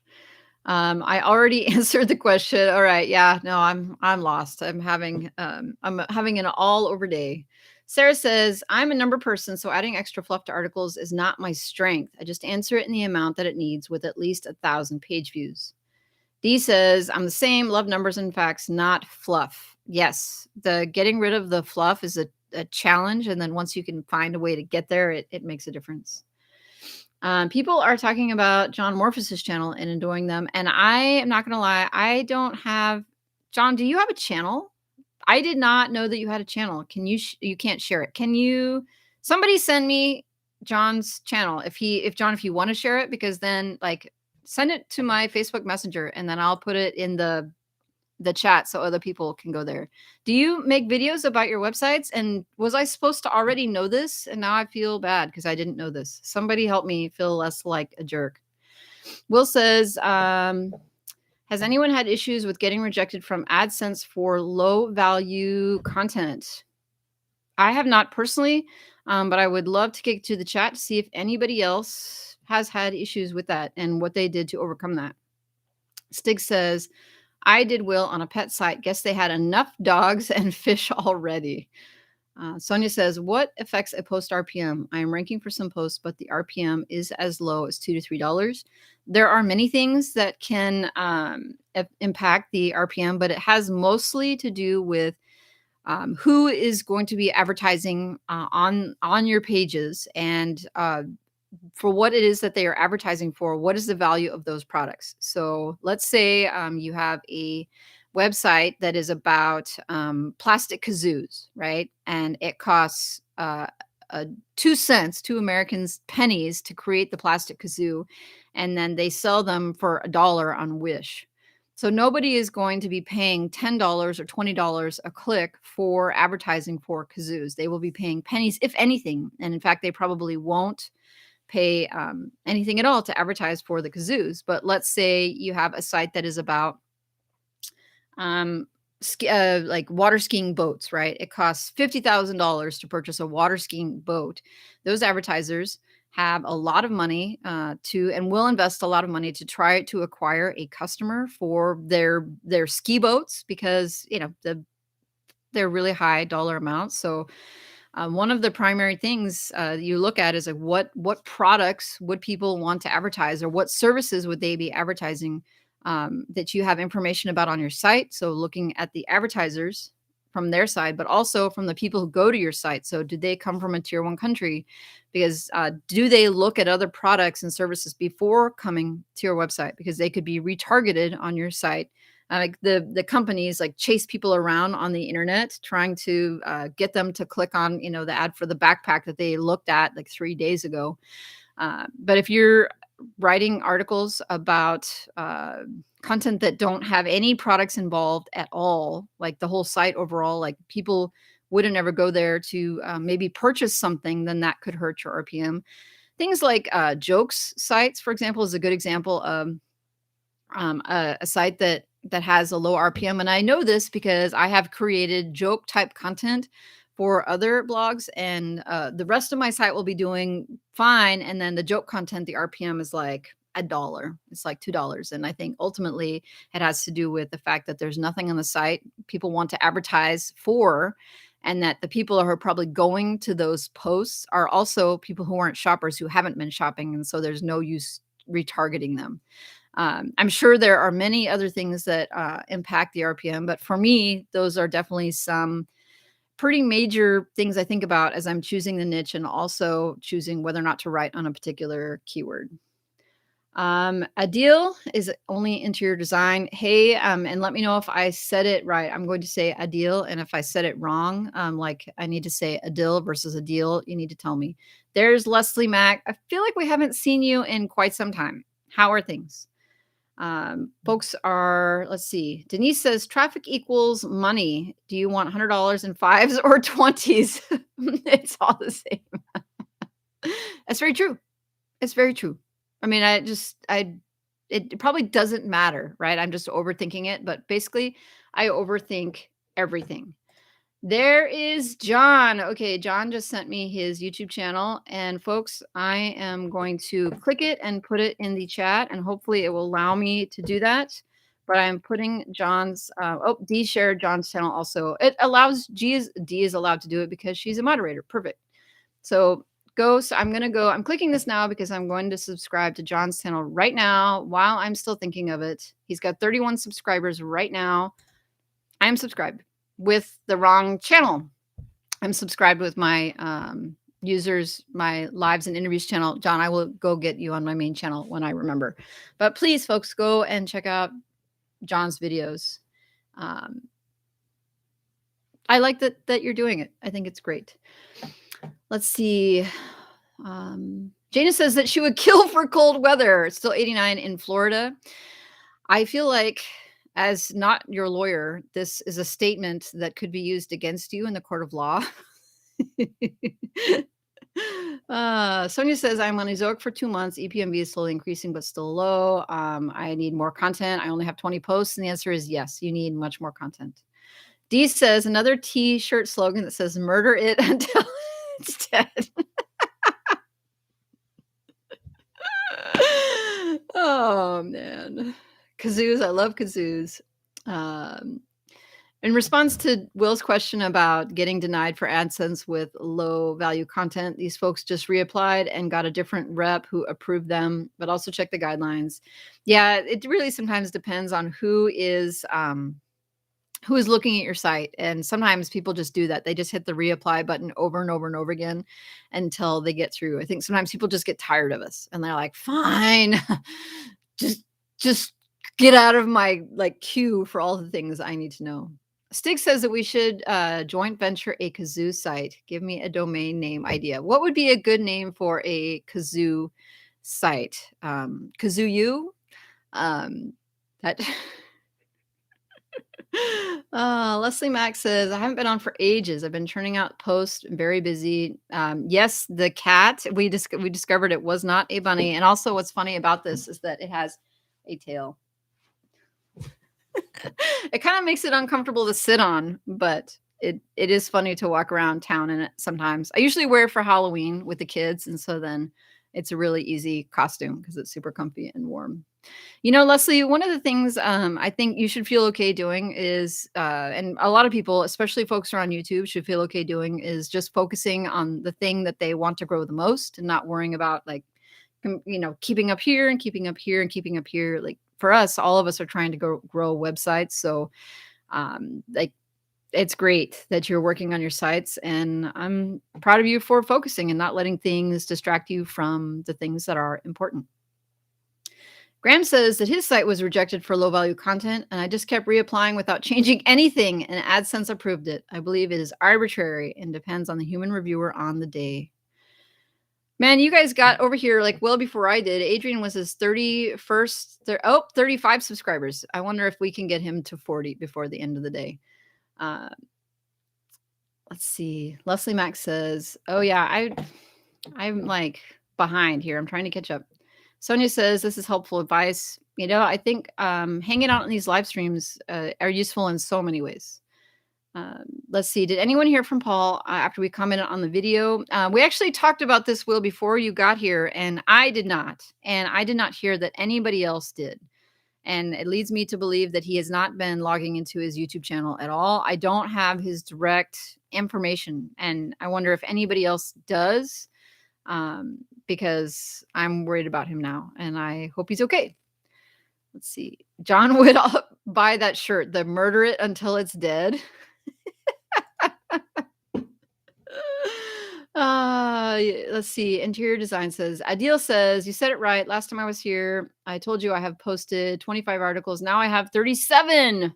I already answered the question. All right. Yeah, no, I'm lost. I'm having an all over day. Sarah says, I'm a number person, so adding extra fluff to articles is not my strength. I just answer it in the amount that it needs with at least 1,000 page views. Dee says, I'm the same, love numbers and facts, not fluff. Yes, the getting rid of the fluff is a challenge. And then once you can find a way to get there, it makes a difference. People are talking about John Morphus's channel and enjoying them. And I am not going to lie, I don't have. John, do you have a channel? I did not know that you had a channel. Can you? You can't share it. Can you? Somebody send me John's channel if John, if you want to share it, because then like send it to my Facebook Messenger and then I'll put it in the chat so other people can go there. Do you make videos about your websites? And was I supposed to already know this? And now I feel bad because I didn't know this. Somebody help me feel less like a jerk. Will says, has anyone had issues with getting rejected from AdSense for low value content? I have not personally, but I would love to get to the chat to see if anybody else has had issues with that and what they did to overcome that. Stig says, I did Will on a pet site. Guess they had enough dogs and fish already. Sonia says, what affects a post RPM? I am ranking for some posts, but the RPM is as low as $2 to $3. There are many things that can impact the RPM, but it has mostly to do with who is going to be advertising on your pages and for what it is that they are advertising for. What is the value of those products? So let's say you have a website that is about plastic kazoos, right? And it costs 2 cents, 2 Americans pennies to create the plastic kazoo, and then they sell them for $1 on Wish. So nobody is going to be paying $10 or $20 a click for advertising for kazoos. They will be paying pennies, if anything. And in fact, they probably won't pay anything at all to advertise for the kazoos. But let's say you have a site that is about like water skiing boats, right? It costs $50,000 to purchase a water skiing boat. Those advertisers have a lot of money and will invest a lot of money to try to acquire a customer for their ski boats because they're really high dollar amounts. So one of the primary things you look at is like what products would people want to advertise, or what services would they be advertising that you have information about on your site. So looking at the advertisers from their side, but also from the people who go to your site. So do they come from a tier 1 country? Because do they look at other products and services before coming to your website? Because they could be retargeted on your site Like the companies like chase people around on the internet trying to get them to click on, the ad for the backpack that they looked at like 3 days ago. But if you're writing articles about content that don't have any products involved at all, like the whole site overall, like people wouldn't ever go there to maybe purchase something, then that could hurt your RPM. Things like jokes sites, for example, is a good example of a site that has a low RPM, and I know this because I have created joke type content for other blogs, and the rest of my site will be doing fine, and then the joke content, the RPM is like $1. It's like $2, and I think ultimately it has to do with the fact that there's nothing on the site people want to advertise for, and that the people who are probably going to those posts are also people who aren't shoppers who haven't been shopping, and so there's no use retargeting them. I'm sure there are many other things that impact the RPM, but for me, those are definitely some pretty major things I think about as I'm choosing the niche and also choosing whether or not to write on a particular keyword. A deal is only interior design. Hey, and let me know if I said it right. I'm going to say a deal, and if I said it wrong, like I need to say a deal versus a deal, you need to tell me. There's Leslie Mack. I feel like we haven't seen you in quite some time. How are things? Folks are, let's see. Denise says traffic equals money. Do you want $100 in fives or 20s? It's all the same. That's very true. It's very true. I mean, it probably doesn't matter, right? I'm just overthinking it, but basically I overthink everything. There is John. Okay, John just sent me his YouTube channel. And folks, I am going to click it and put it in the chat, and hopefully it will allow me to do that. But I'm putting John's, D shared John's channel also. It allows, D is allowed to do it because she's a moderator. Perfect. So I'm clicking this now because I'm going to subscribe to John's channel right now while I'm still thinking of it. He's got 31 subscribers right now. I am subscribed with the wrong channel. I'm subscribed with my users, my lives and interviews channel. John, I will go get you on my main channel when I remember. But please, folks, go and check out John's videos. I like that you're doing it. I think it's great. Let's see. Jana says that she would kill for cold weather. It's still 89 in Florida. I feel like, as not your lawyer, this is a statement that could be used against you in the court of law. Sonia says, I'm on Ezoic for 2 months. EPMV is slowly increasing, but still low. I need more content. I only have 20 posts. And the answer is yes, you need much more content. D says, another t-shirt slogan that says, murder it until it's dead. Oh, man. Kazoos. I love kazoos. In response to Will's question about getting denied for AdSense with low value content, these folks just reapplied and got a different rep who approved them, but also check the guidelines. Yeah, it really sometimes depends on who is looking at your site. And sometimes people just do that. They just hit the reapply button over and over and over again until they get through. I think sometimes people just get tired of us and they're like, fine, just get out of my queue for all the things I need to know. Stig says that we should joint venture a kazoo site. Give me a domain name idea. What would be a good name for a kazoo site? Kazoo U? That Leslie Mack says, I haven't been on for ages. I've been churning out posts, very busy. Yes, the cat, we discovered it was not a bunny. And also what's funny about this is that it has a tail. It kind of makes it uncomfortable to sit on, but it is funny to walk around town in it sometimes. I usually wear it for Halloween with the kids, and so then it's a really easy costume because it's super comfy and warm. Leslie, one of the things I think you should feel okay doing is, and a lot of people, especially folks who are on YouTube, should feel okay doing is just focusing on the thing that they want to grow the most and not worrying about keeping up here and keeping up here and keeping up here. Like for us, all of us are trying to grow websites. So it's great that you're working on your sites, and I'm proud of you for focusing and not letting things distract you from the things that are important. Graham says that his site was rejected for low value content, and I just kept reapplying without changing anything, and AdSense approved it. I believe it is arbitrary and depends on the human reviewer on the day. Man, you guys got over here like well before I did. Adrian was his 35 subscribers. I wonder if we can get him to 40 before the end of the day. Uh, let's see. Leslie Mack says, "Oh yeah, I'm like behind here. I'm trying to catch up." Sonia says, "This is helpful advice." You know, I think hanging out in these live streams are useful in so many ways. Let's see. Did anyone hear from Paul after we commented on the video? We actually talked about this, Will, before you got here, and I did not. And I did not hear that anybody else did. And it leads me to believe that he has not been logging into his YouTube channel at all. I don't have his direct information, and I wonder if anybody else does, because I'm worried about him now, and I hope he's okay. Let's see. John would buy that shirt, the murder it until it's dead. Let's see. Interior design says, Ideal says, you said it right. Last time I was here, I told you I have posted 25 articles. Now I have 37.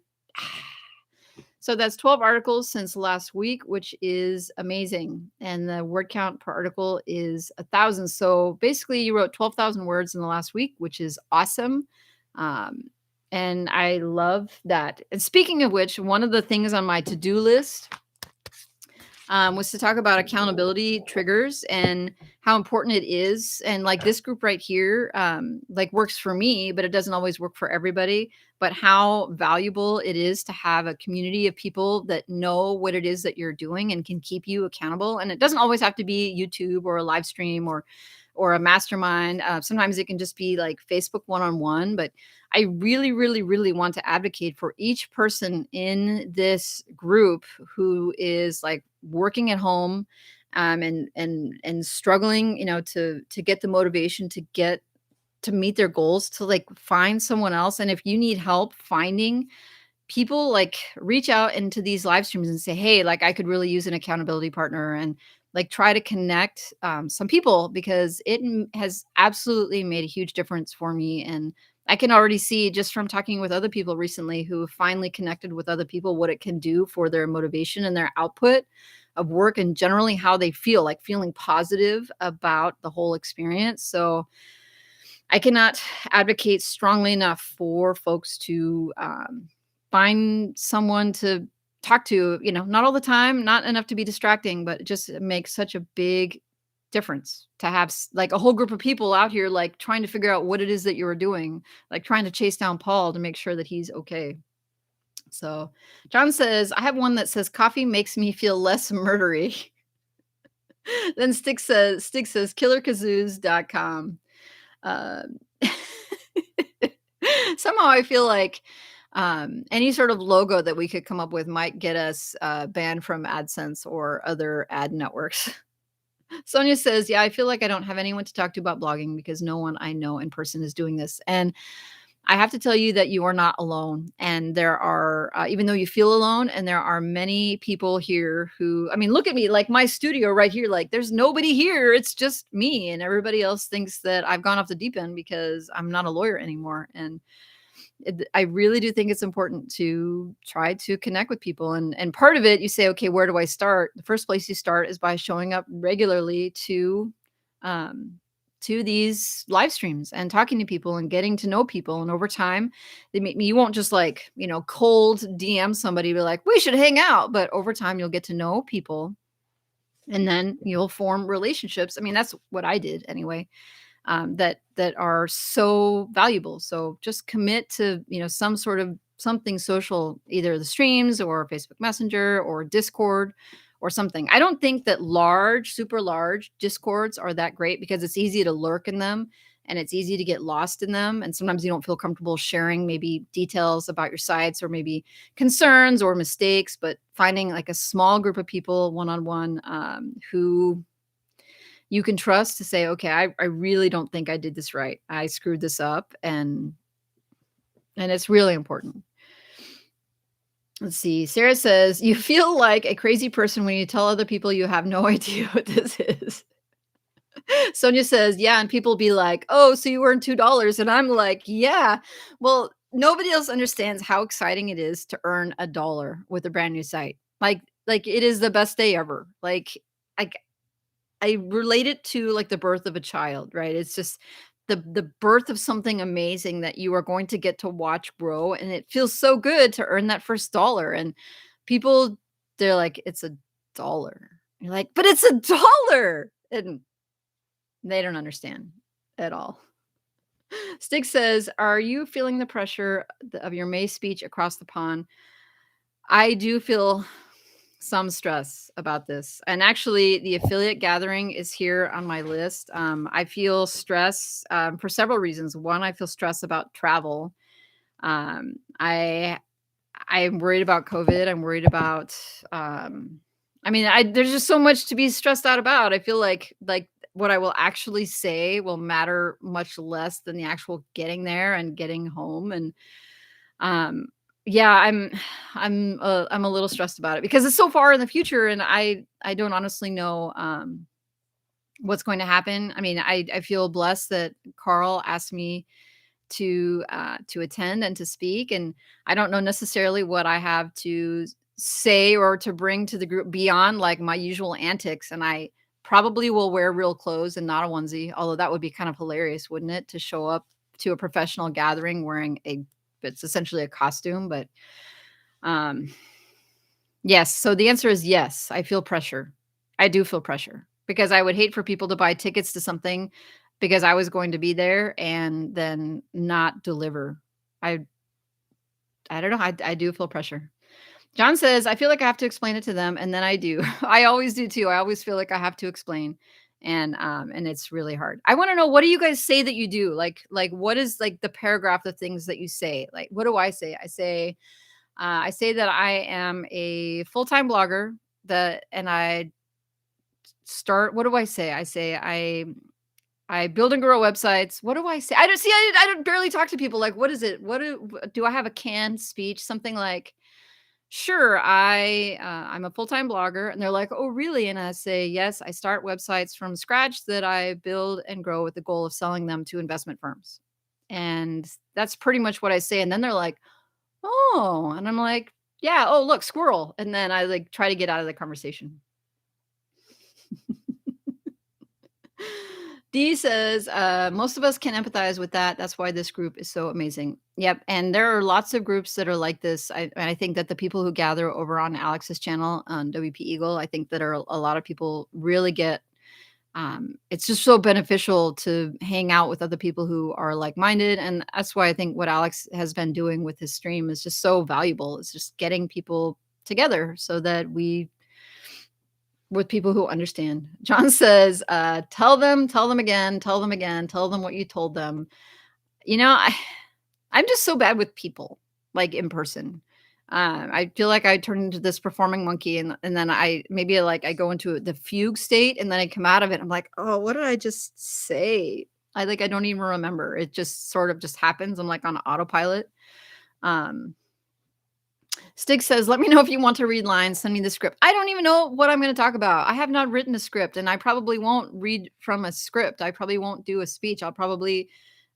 So that's 12 articles since last week, which is amazing. And the word count per article is 1,000. So basically, you wrote 12,000 words in the last week, which is awesome. And I love that. And speaking of which, one of the things on my to-do list was to talk about accountability triggers and how important it is. And like this group right here, like works for me, but it doesn't always work for everybody. But how valuable it is to have a community of people that know what it is that you're doing and can keep you accountable. And it doesn't always have to be YouTube or a live stream or a mastermind. Sometimes it can just be like Facebook one-on-one, but I really, really, really want to advocate for each person in this group who is like working at home, and struggling, to get the motivation to meet their goals, to like find someone else. And if you need help finding people, like reach out into these live streams and say, hey, like I could really use an accountability partner, and like try to connect some people, because it has absolutely made a huge difference for me. And I can already see just from talking with other people recently who have finally connected with other people what it can do for their motivation and their output of work, and generally how they feel, like feeling positive about the whole experience. So I cannot advocate strongly enough for folks to find someone to talk to, not all the time, not enough to be distracting, but it just makes such a big difference to have like a whole group of people out here, like trying to figure out what it is that you're doing, like trying to chase down Paul to make sure that he's okay. So John says, I have one that says coffee makes me feel less murdery. Then Stick says killerkazoos.com. Uh, somehow I feel like any sort of logo that we could come up with might get us banned from AdSense or other ad networks. Sonia says, yeah, I feel like I don't have anyone to talk to about blogging because no one I know in person is doing this. And I have to tell you that you are not alone. And there are, even though you feel alone, and there are many people here who, I mean, look at me, like my studio right here, like there's nobody here. It's just me, and everybody else thinks that I've gone off the deep end because I'm not a lawyer anymore. And I really do think it's important to try to connect with people. And part of it, you say, okay, where do I start? The first place you start is by showing up regularly to these live streams and talking to people and getting to know people. And over time, you won't just like, cold DM somebody, be like, we should hang out. But over time, you'll get to know people, and then you'll form relationships. I mean, that's what I did anyway. That are so valuable. So just commit to, some sort of something social, either the streams or Facebook Messenger or Discord or something. I don't think that super large Discords are that great, because it's easy to lurk in them and it's easy to get lost in them. And sometimes you don't feel comfortable sharing maybe details about your sites or maybe concerns or mistakes, but finding like a small group of people one-on-one who you can trust to say, okay, I really don't think I did this right. I screwed this up. And it's really important. Let's see. Sarah says, you feel like a crazy person when you tell other people you have no idea what this is. Sonia says, "Yeah," and people be like, "Oh, so you earned $2." And I'm like, "Yeah." Well, nobody else understands how exciting it is to earn a dollar with a brand new site. Like it is the best day ever. I I relate it to, like, the birth of a child, right? It's just the birth of something amazing that you are going to get to watch grow, and it feels so good to earn that first dollar, and people, they're like, "It's a dollar." You're like, "But it's a dollar!" And they don't understand at all. Stig says, "Are you feeling the pressure of your May speech across the pond?" I do feel some stress about this. And actually, the affiliate gathering is here on my list. I feel stress for several reasons. One, I feel stress about travel. Um, I I'm worried about COVID. I'm worried about. I mean, there's just so much to be stressed out about. I feel like what I will actually say will matter much less than the actual getting there and getting home. And um, yeah, I'm a little stressed about it because it's so far in the future, and I don't honestly know what's going to happen. I mean, I feel blessed that Carl asked me to attend and to speak, and I don't know necessarily what I have to say or to bring to the group beyond like my usual antics, and I probably will wear real clothes and not a onesie, although that would be kind of hilarious, wouldn't it, to show up to a professional gathering wearing a it's essentially a costume, but um yes, so the answer is yes, I feel pressure. I do feel pressure because I would hate for people to buy tickets to something because I was going to be there and then not deliver. I I don't know, I do feel pressure. John says, "I feel like I have to explain it to them," and then I do. I always do too. I always feel like I have to explain, and it's really hard. I wanna know, what do you guys say that you do? Like, what is, like, the paragraph of things that you say? Like, what do I say? I say that I am a full-time blogger, that and I start what do I say? I say I build and grow websites. What do I say? I don't see, I don't barely talk to people. Like, what is it? Do I have a canned speech? Something like, "Sure, I'm a full-time blogger," and they're like, "Oh, really?" And I say, "Yes, I start websites from scratch that I build and grow with the goal of selling them to investment firms." And that's pretty much what I say, and then they're like, "Oh," and I'm like, "Yeah, oh, look, squirrel," and then I, like, try to get out of the conversation. Dee says, "Most of us can empathize with that. That's why this group is so amazing." Yep, and there are lots of groups that are like this. I think that the people who gather over on Alex's channel on WP Eagle, I think that are a lot of people really get it's just so beneficial to hang out with other people who are like-minded, and that's why I think what Alex has been doing with his stream is just so valuable. It's just getting people together so that we with people who understand. John says, tell them again, tell them again, tell them what you told them." You know, I'm just so bad with people, like, in person. I feel like I turn into this performing monkey, and then I go into the fugue state, and then I come out of it, I'm like, "Oh, what did I just say?" I don't even remember. It just sort of just happens. I'm, like, on autopilot. Um Stig says, "Let me know if you want to read lines. Send me the script." I don't even know what I'm going to talk about. I have not written a script, and I probably won't read from a script. I probably won't do a speech. I'll probably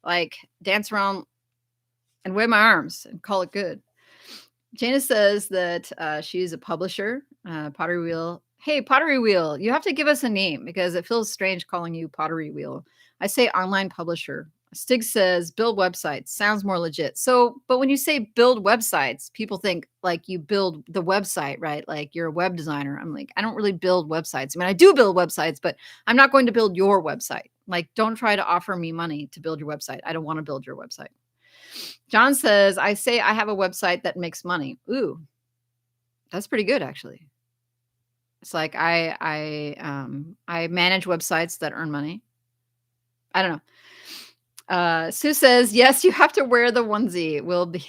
like dance around and wave my arms and call it good. Jana says that she's a publisher, Pottery Wheel. Hey, Pottery Wheel, you have to give us a name because it feels strange calling you Pottery Wheel. I say online publisher. Stig says build websites. Sounds more legit. So, but when you say build websites, people think like you build the website, right? Like you're a web designer. I'm like, I don't really build websites. I mean, I do build websites, but I'm not going to build your website. Like, don't try to offer me money to build your website. I don't want to build your website. John says, "I say I have a website that makes money." Ooh, that's pretty good actually. It's like I manage websites that earn money. I don't know. Sue says, "Yes, you have to wear the onesie. It will be."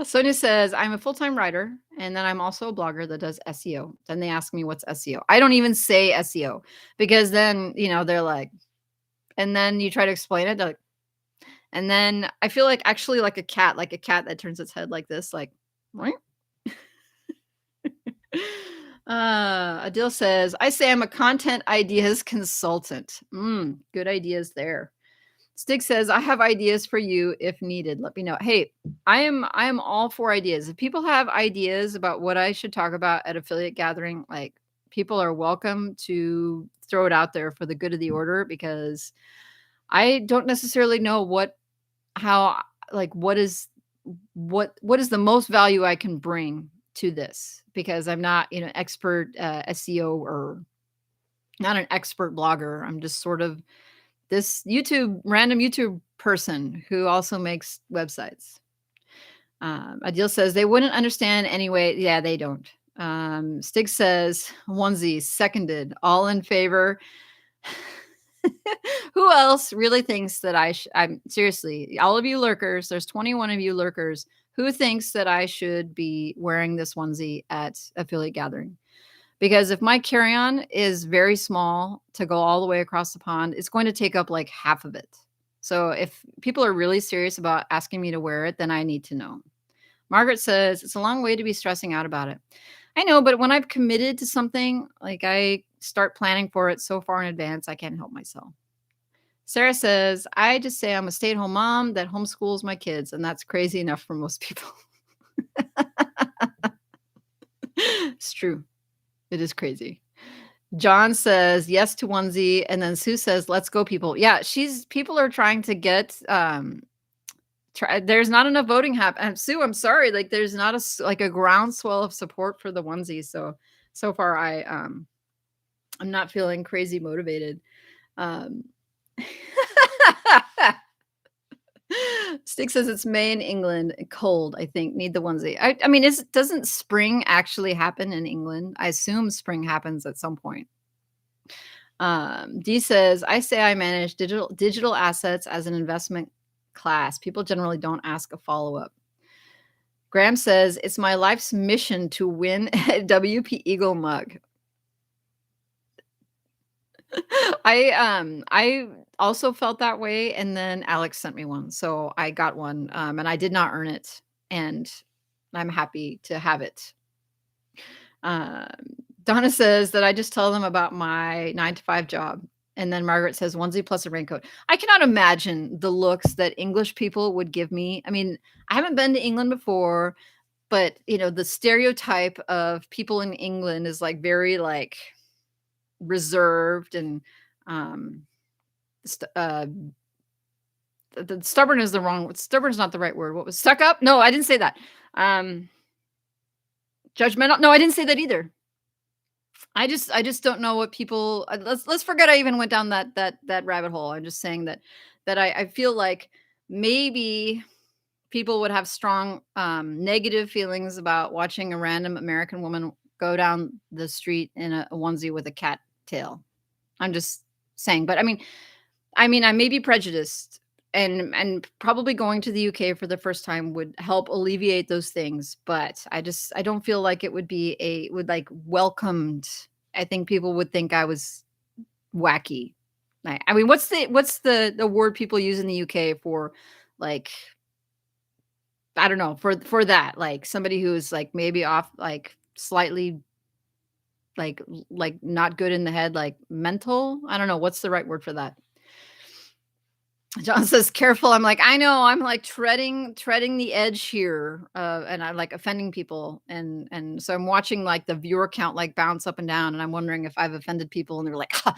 Sonia says, "I'm a full-time writer, and then I'm also a blogger that does SEO." Then they ask me what's SEO. I don't even say SEO because then, they're like, and then you try to explain it, they're like, and then I feel like actually like a cat that turns its head like this, like, "What?" Adil says, I say I'm a content ideas consultant. Good ideas there. Stig says, I have ideas for you if needed. Let me know. Hey, I am all for ideas. If people have ideas about what I should talk about at affiliate gathering, like people are welcome to throw it out there for the good of the order, because I don't necessarily know how like what is the most value I can bring to this, because I'm not, expert SEO, or not an expert blogger. I'm just sort of this random YouTube person who also makes websites. Adil says they wouldn't understand anyway. Yeah, they don't. Stig says onesie seconded, all in favor. Who else really thinks that I'm seriously, all of you lurkers, there's 21 of you lurkers, who thinks that I should be wearing this onesie at affiliate gathering? Because if my carry-on is very small to go all the way across the pond, it's going to take up like half of it. So if people are really serious about asking me to wear it, then I need to know. Margaret says, it's a long way to be stressing out about it. I know, but when I've committed to something, like I start planning for it so far in advance, I can't help myself. Sarah says, I just say I'm a stay-at-home mom that homeschools my kids, and that's crazy enough for most people. It's true. It is crazy. John says yes to onesie, and then Sue says, let's go, people. Yeah, people are trying to get there's not enough voting happen. Sue, I'm sorry, like there's not a groundswell of support for the onesie. So far I'm not feeling crazy motivated. Stick says it's May in England, cold, I think, need the onesie. I mean, doesn't spring actually happen in England? I assume spring happens at some point. D says, I say I manage digital assets as an investment class. People generally don't ask a follow-up. Graham says, it's my life's mission to win a WP Eagle mug. I also felt that way, and then Alex sent me one, so I got one, and I did not earn it, and I'm happy to have it. Donna says that I just tell them about my 9-to-5 job, and then Margaret says onesie plus a raincoat. I cannot imagine the looks that English people would give me. I mean, I haven't been to England before, but the stereotype of people in England is like very like reserved and stubborn is stubborn is not the right word. What was stuck up? No, I didn't say that. Judgmental. No, I didn't say that either. I just don't know what people. Let's forget I even went down that rabbit hole. I'm just saying that I feel like maybe people would have strong negative feelings about watching a random American woman go down the street in a onesie with a cat tail. I'm just saying, but I mean, I may be prejudiced, and probably going to the UK for the first time would help alleviate those things. But I don't feel like it would be welcomed. I think people would think I was wacky. I mean, what's the word people use in the UK for, like, I don't know, for that, like somebody who's like maybe off, like slightly like not good in the head, like mental. I don't know what's the right word for that. John says, careful. I'm like, I know, I'm like treading the edge here. And I'm like offending people. And so I'm watching like the viewer count like bounce up and down. And I'm wondering if I've offended people, and they're like, I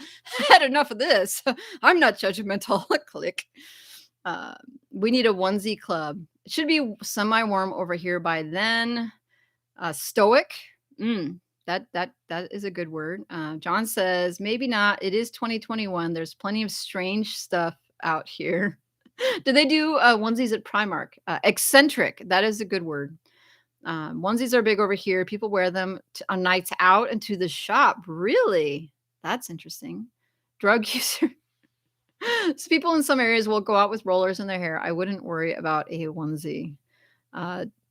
had enough of this. I'm not judgmental. Click. We need a onesie club. It should be semi-warm over here by then. Stoic. That is a good word. John says, maybe not. It is 2021. There's plenty of strange stuff out here. Do they do onesies at Primark? Eccentric. That is a good word. Onesies are big over here. People wear them on nights out and to the shop. Really? That's interesting. Drug user. So people in some areas will go out with rollers in their hair. I wouldn't worry about a onesie.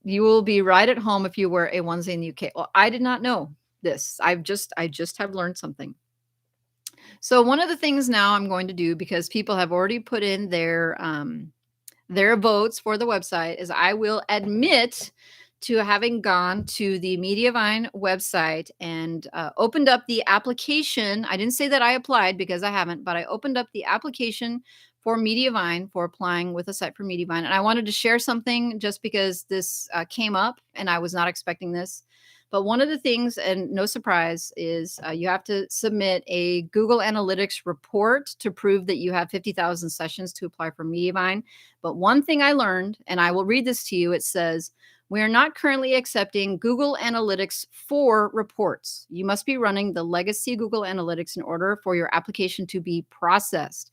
You will be right at home if you wear a onesie in the UK. Well, I did not know this. I just have learned something. So one of the things now I'm going to do, because people have already put in their votes for the website, is I will admit to having gone to the Mediavine website and opened up the application. I didn't say that I applied because I haven't, but I opened up the application for Mediavine for applying with a site for Mediavine. And I wanted to share something just because this came up and I was not expecting this. But one of the things, and no surprise, is you have to submit a Google Analytics report to prove that you have 50,000 sessions to apply for Mediavine. But one thing I learned, and I will read this to you, it says, we are not currently accepting Google Analytics 4 reports. You must be running the legacy Google Analytics in order for your application to be processed.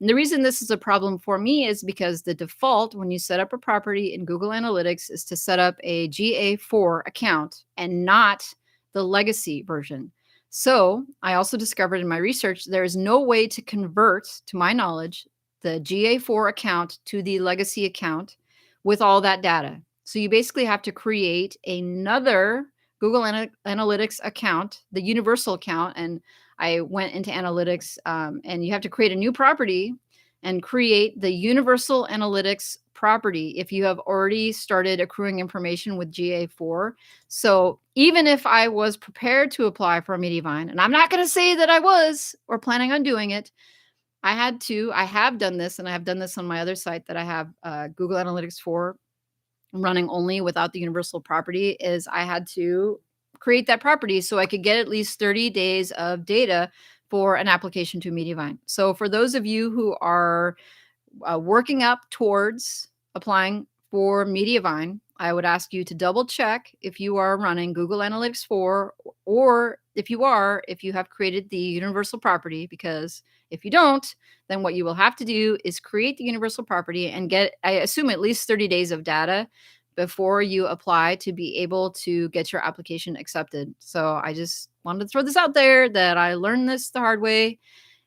And the reason this is a problem for me is because the default when you set up a property in Google Analytics is to set up a GA4 account and not the legacy version. So I also discovered in my research there is no way to convert, to my knowledge, the GA4 account to the legacy account with all that data. So you basically have to create another Google Analytics account, the universal account. And I went into analytics and you have to create a new property and create the universal analytics property if you have already started accruing information with GA4. So even if I was prepared to apply for a Mediavine, and I'm not going to say that I was or planning on doing it, I have done this, and I have done this on my other site that I have Google Analytics 4 running only without the universal property, is I had to create that property so I could get at least 30 days of data for an application to Mediavine. So for those of you who are working up towards applying for Mediavine, I would ask you to double check if you are running Google Analytics 4, or if you have created the universal property, because if you don't, then what you will have to do is create the universal property and get, I assume, at least 30 days of data before you apply to be able to get your application accepted. So I just wanted to throw this out there that I learned this the hard way.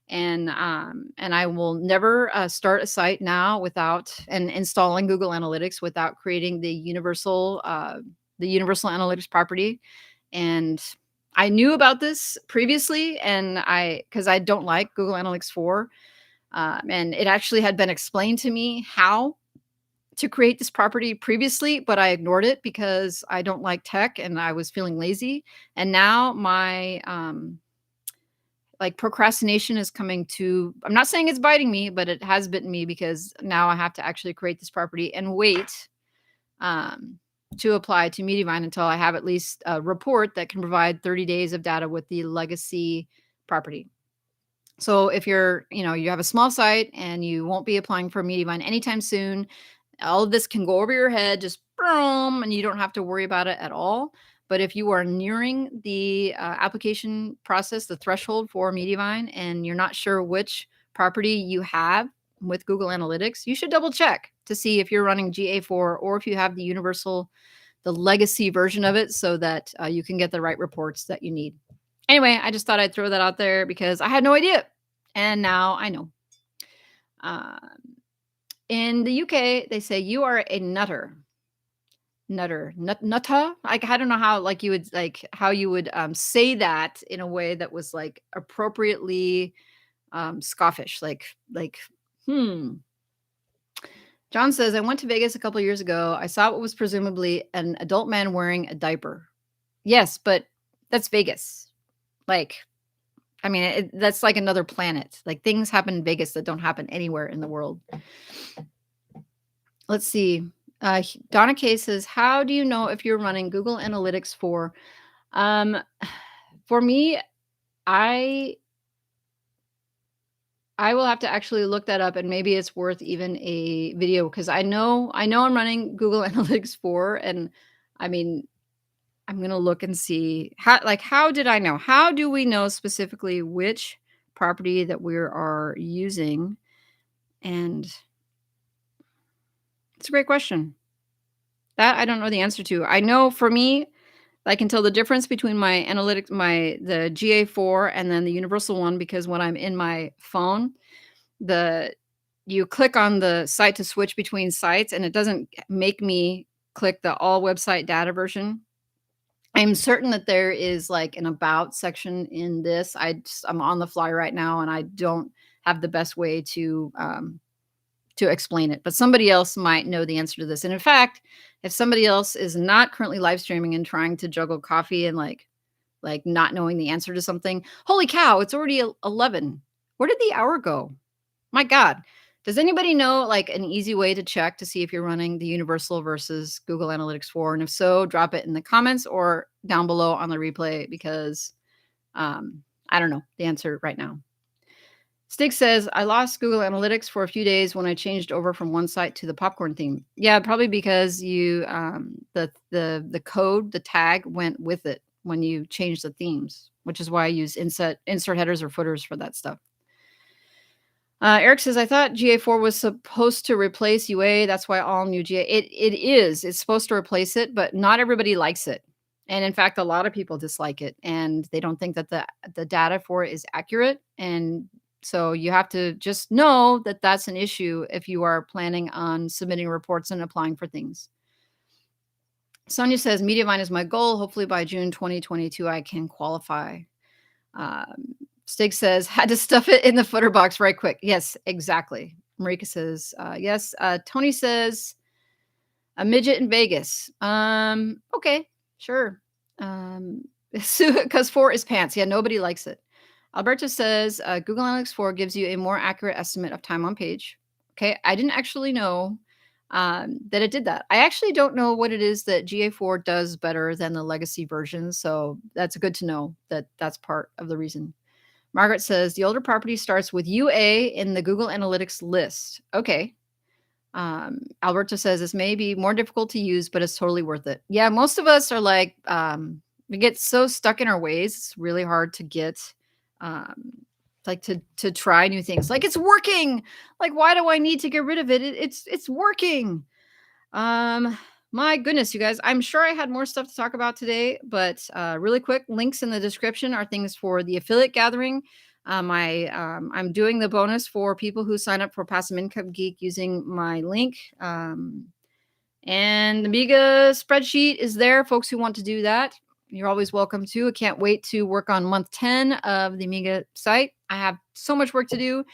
And I will never start a site now without and installing Google Analytics without creating the universal analytics property. And I knew about this previously, and because I don't like Google Analytics 4, and it actually had been explained to me how to create this property previously, but I ignored it because I don't like tech and I was feeling lazy. And now my procrastination is coming to, I'm not saying it's biting me, but it has bitten me because now I have to actually create this property and wait to apply to Mediavine until I have at least a report that can provide 30 days of data with the legacy property. So if you have a small site and you won't be applying for Mediavine anytime soon, all of this can go over your head, just boom, and you don't have to worry about it at all. But if you are nearing the application process, the threshold for Mediavine, and you're not sure which property you have with Google Analytics, you should double check to see if you're running GA4 or if you have the legacy version of it, so that you can get the right reports that you need. Anyway, I just thought I'd throw that out there because I had no idea. And now I know. In the UK, they say you are a nutter. Nutter. Nutta? I don't know how you would say that in a way that was appropriately scoffish. Hmm. John says, I went to Vegas a couple of years ago. I saw what was presumably an adult man wearing a diaper. Yes, but that's Vegas. That's like another planet. Things happen in Vegas that don't happen anywhere in the world. Let's see. Donna K says, how do you know if you're running Google Analytics 4? For me, I will have to actually look that up, and maybe it's worth even a video, because I know I'm running Google Analytics 4, and I'm going to look and see how did I know? How do we know specifically which property that we are using? And it's a great question. That I don't know the answer to. I know for me, I can tell the difference between my analytics, the GA4 and then the universal one, because when I'm in my phone, you click on the site to switch between sites, and it doesn't make me click the all website data version. I'm certain that there is an about section in this. I'm on the fly right now, and I don't have the best way to explain it, but somebody else might know the answer to this. And in fact, If somebody else is not currently live streaming and trying to juggle coffee and like not knowing the answer to something, holy cow, it's already 11. Where did the hour go? My God. Does anybody know like an easy way to check to see if you're running the Universal versus Google Analytics 4? And if so, drop it in the comments or down below on the replay because I don't know the answer right now. Stig says, I lost Google Analytics for a few days when I changed over from one site to the popcorn theme. Yeah, probably because you the code, the tag went with it when you changed the themes, which is why I use insert headers or footers for that stuff. Eric says, I thought GA4 was supposed to replace UA. That's why all new GA. It is. It's supposed to replace it, but not everybody likes it. And in fact, a lot of people dislike it, and they don't think that the data for it is accurate. And so you have to just know that that's an issue if you are planning on submitting reports and applying for things. Sonia says, Mediavine is my goal. Hopefully by June 2022, I can qualify. Stig says, had to stuff it in the footer box right quick. Yes, exactly. Marika says, yes. Tony says, a midget in Vegas. Okay, sure. Because 4 is pants. Yeah, nobody likes it. Alberto says, Google Analytics 4 gives you a more accurate estimate of time on page. Okay, I didn't actually know that it did that. I actually don't know what it is that GA4 does better than the legacy version. So that's good to know that that's part of the reason. Margaret says, the older property starts with UA in the Google Analytics list. Okay. Alberto says, this may be more difficult to use, but it's totally worth it. Yeah, most of us are like, we get so stuck in our ways. It's really hard to get, like to try new things. Like it's working. Like, why do I need to get rid of it? It's working. My goodness, you guys, I'm sure I had more stuff to talk about today, but really quick, links in the description are things for the affiliate gathering. I'm doing the bonus for people who sign up for Passive Income Geek using my link. And the Amiga spreadsheet is there. Folks who want to do that, you're always welcome to. I can't wait to work on month 10 of the Amiga site. I have so much work to do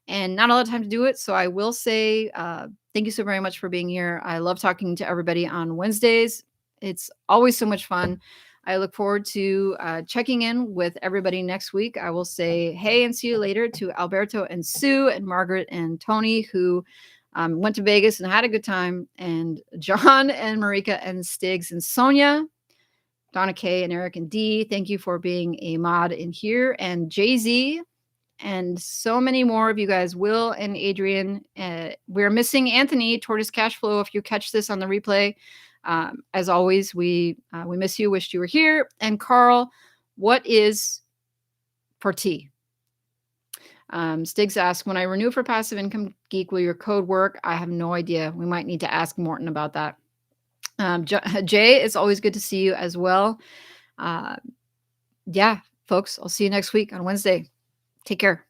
and not a lot of time to do it. So I will say thank you so very much for being here. I love talking to everybody on Wednesdays. It's always so much fun. I look forward to checking in with everybody next week. I will say hey and see you later to Alberto and Sue and Margaret and Tony, who went to Vegas and had a good time, and John and Marika and Stiggs and Sonia, Donna K and Eric and Dee. Thank you for being a mod in here, and Jay-Z, and so many more of you guys, Will and Adrian. We're missing Anthony, Tortoise Cashflow, if you catch this on the replay. As always, we miss you, wished you were here. And Carl, what is for tea? Stiggs asked, when I renew for Passive Income Geek, will your code work? I have no idea. We might need to ask Morton about that. Jay, it's always good to see you as well. Yeah, folks, I'll see you next week on Wednesday. Take care.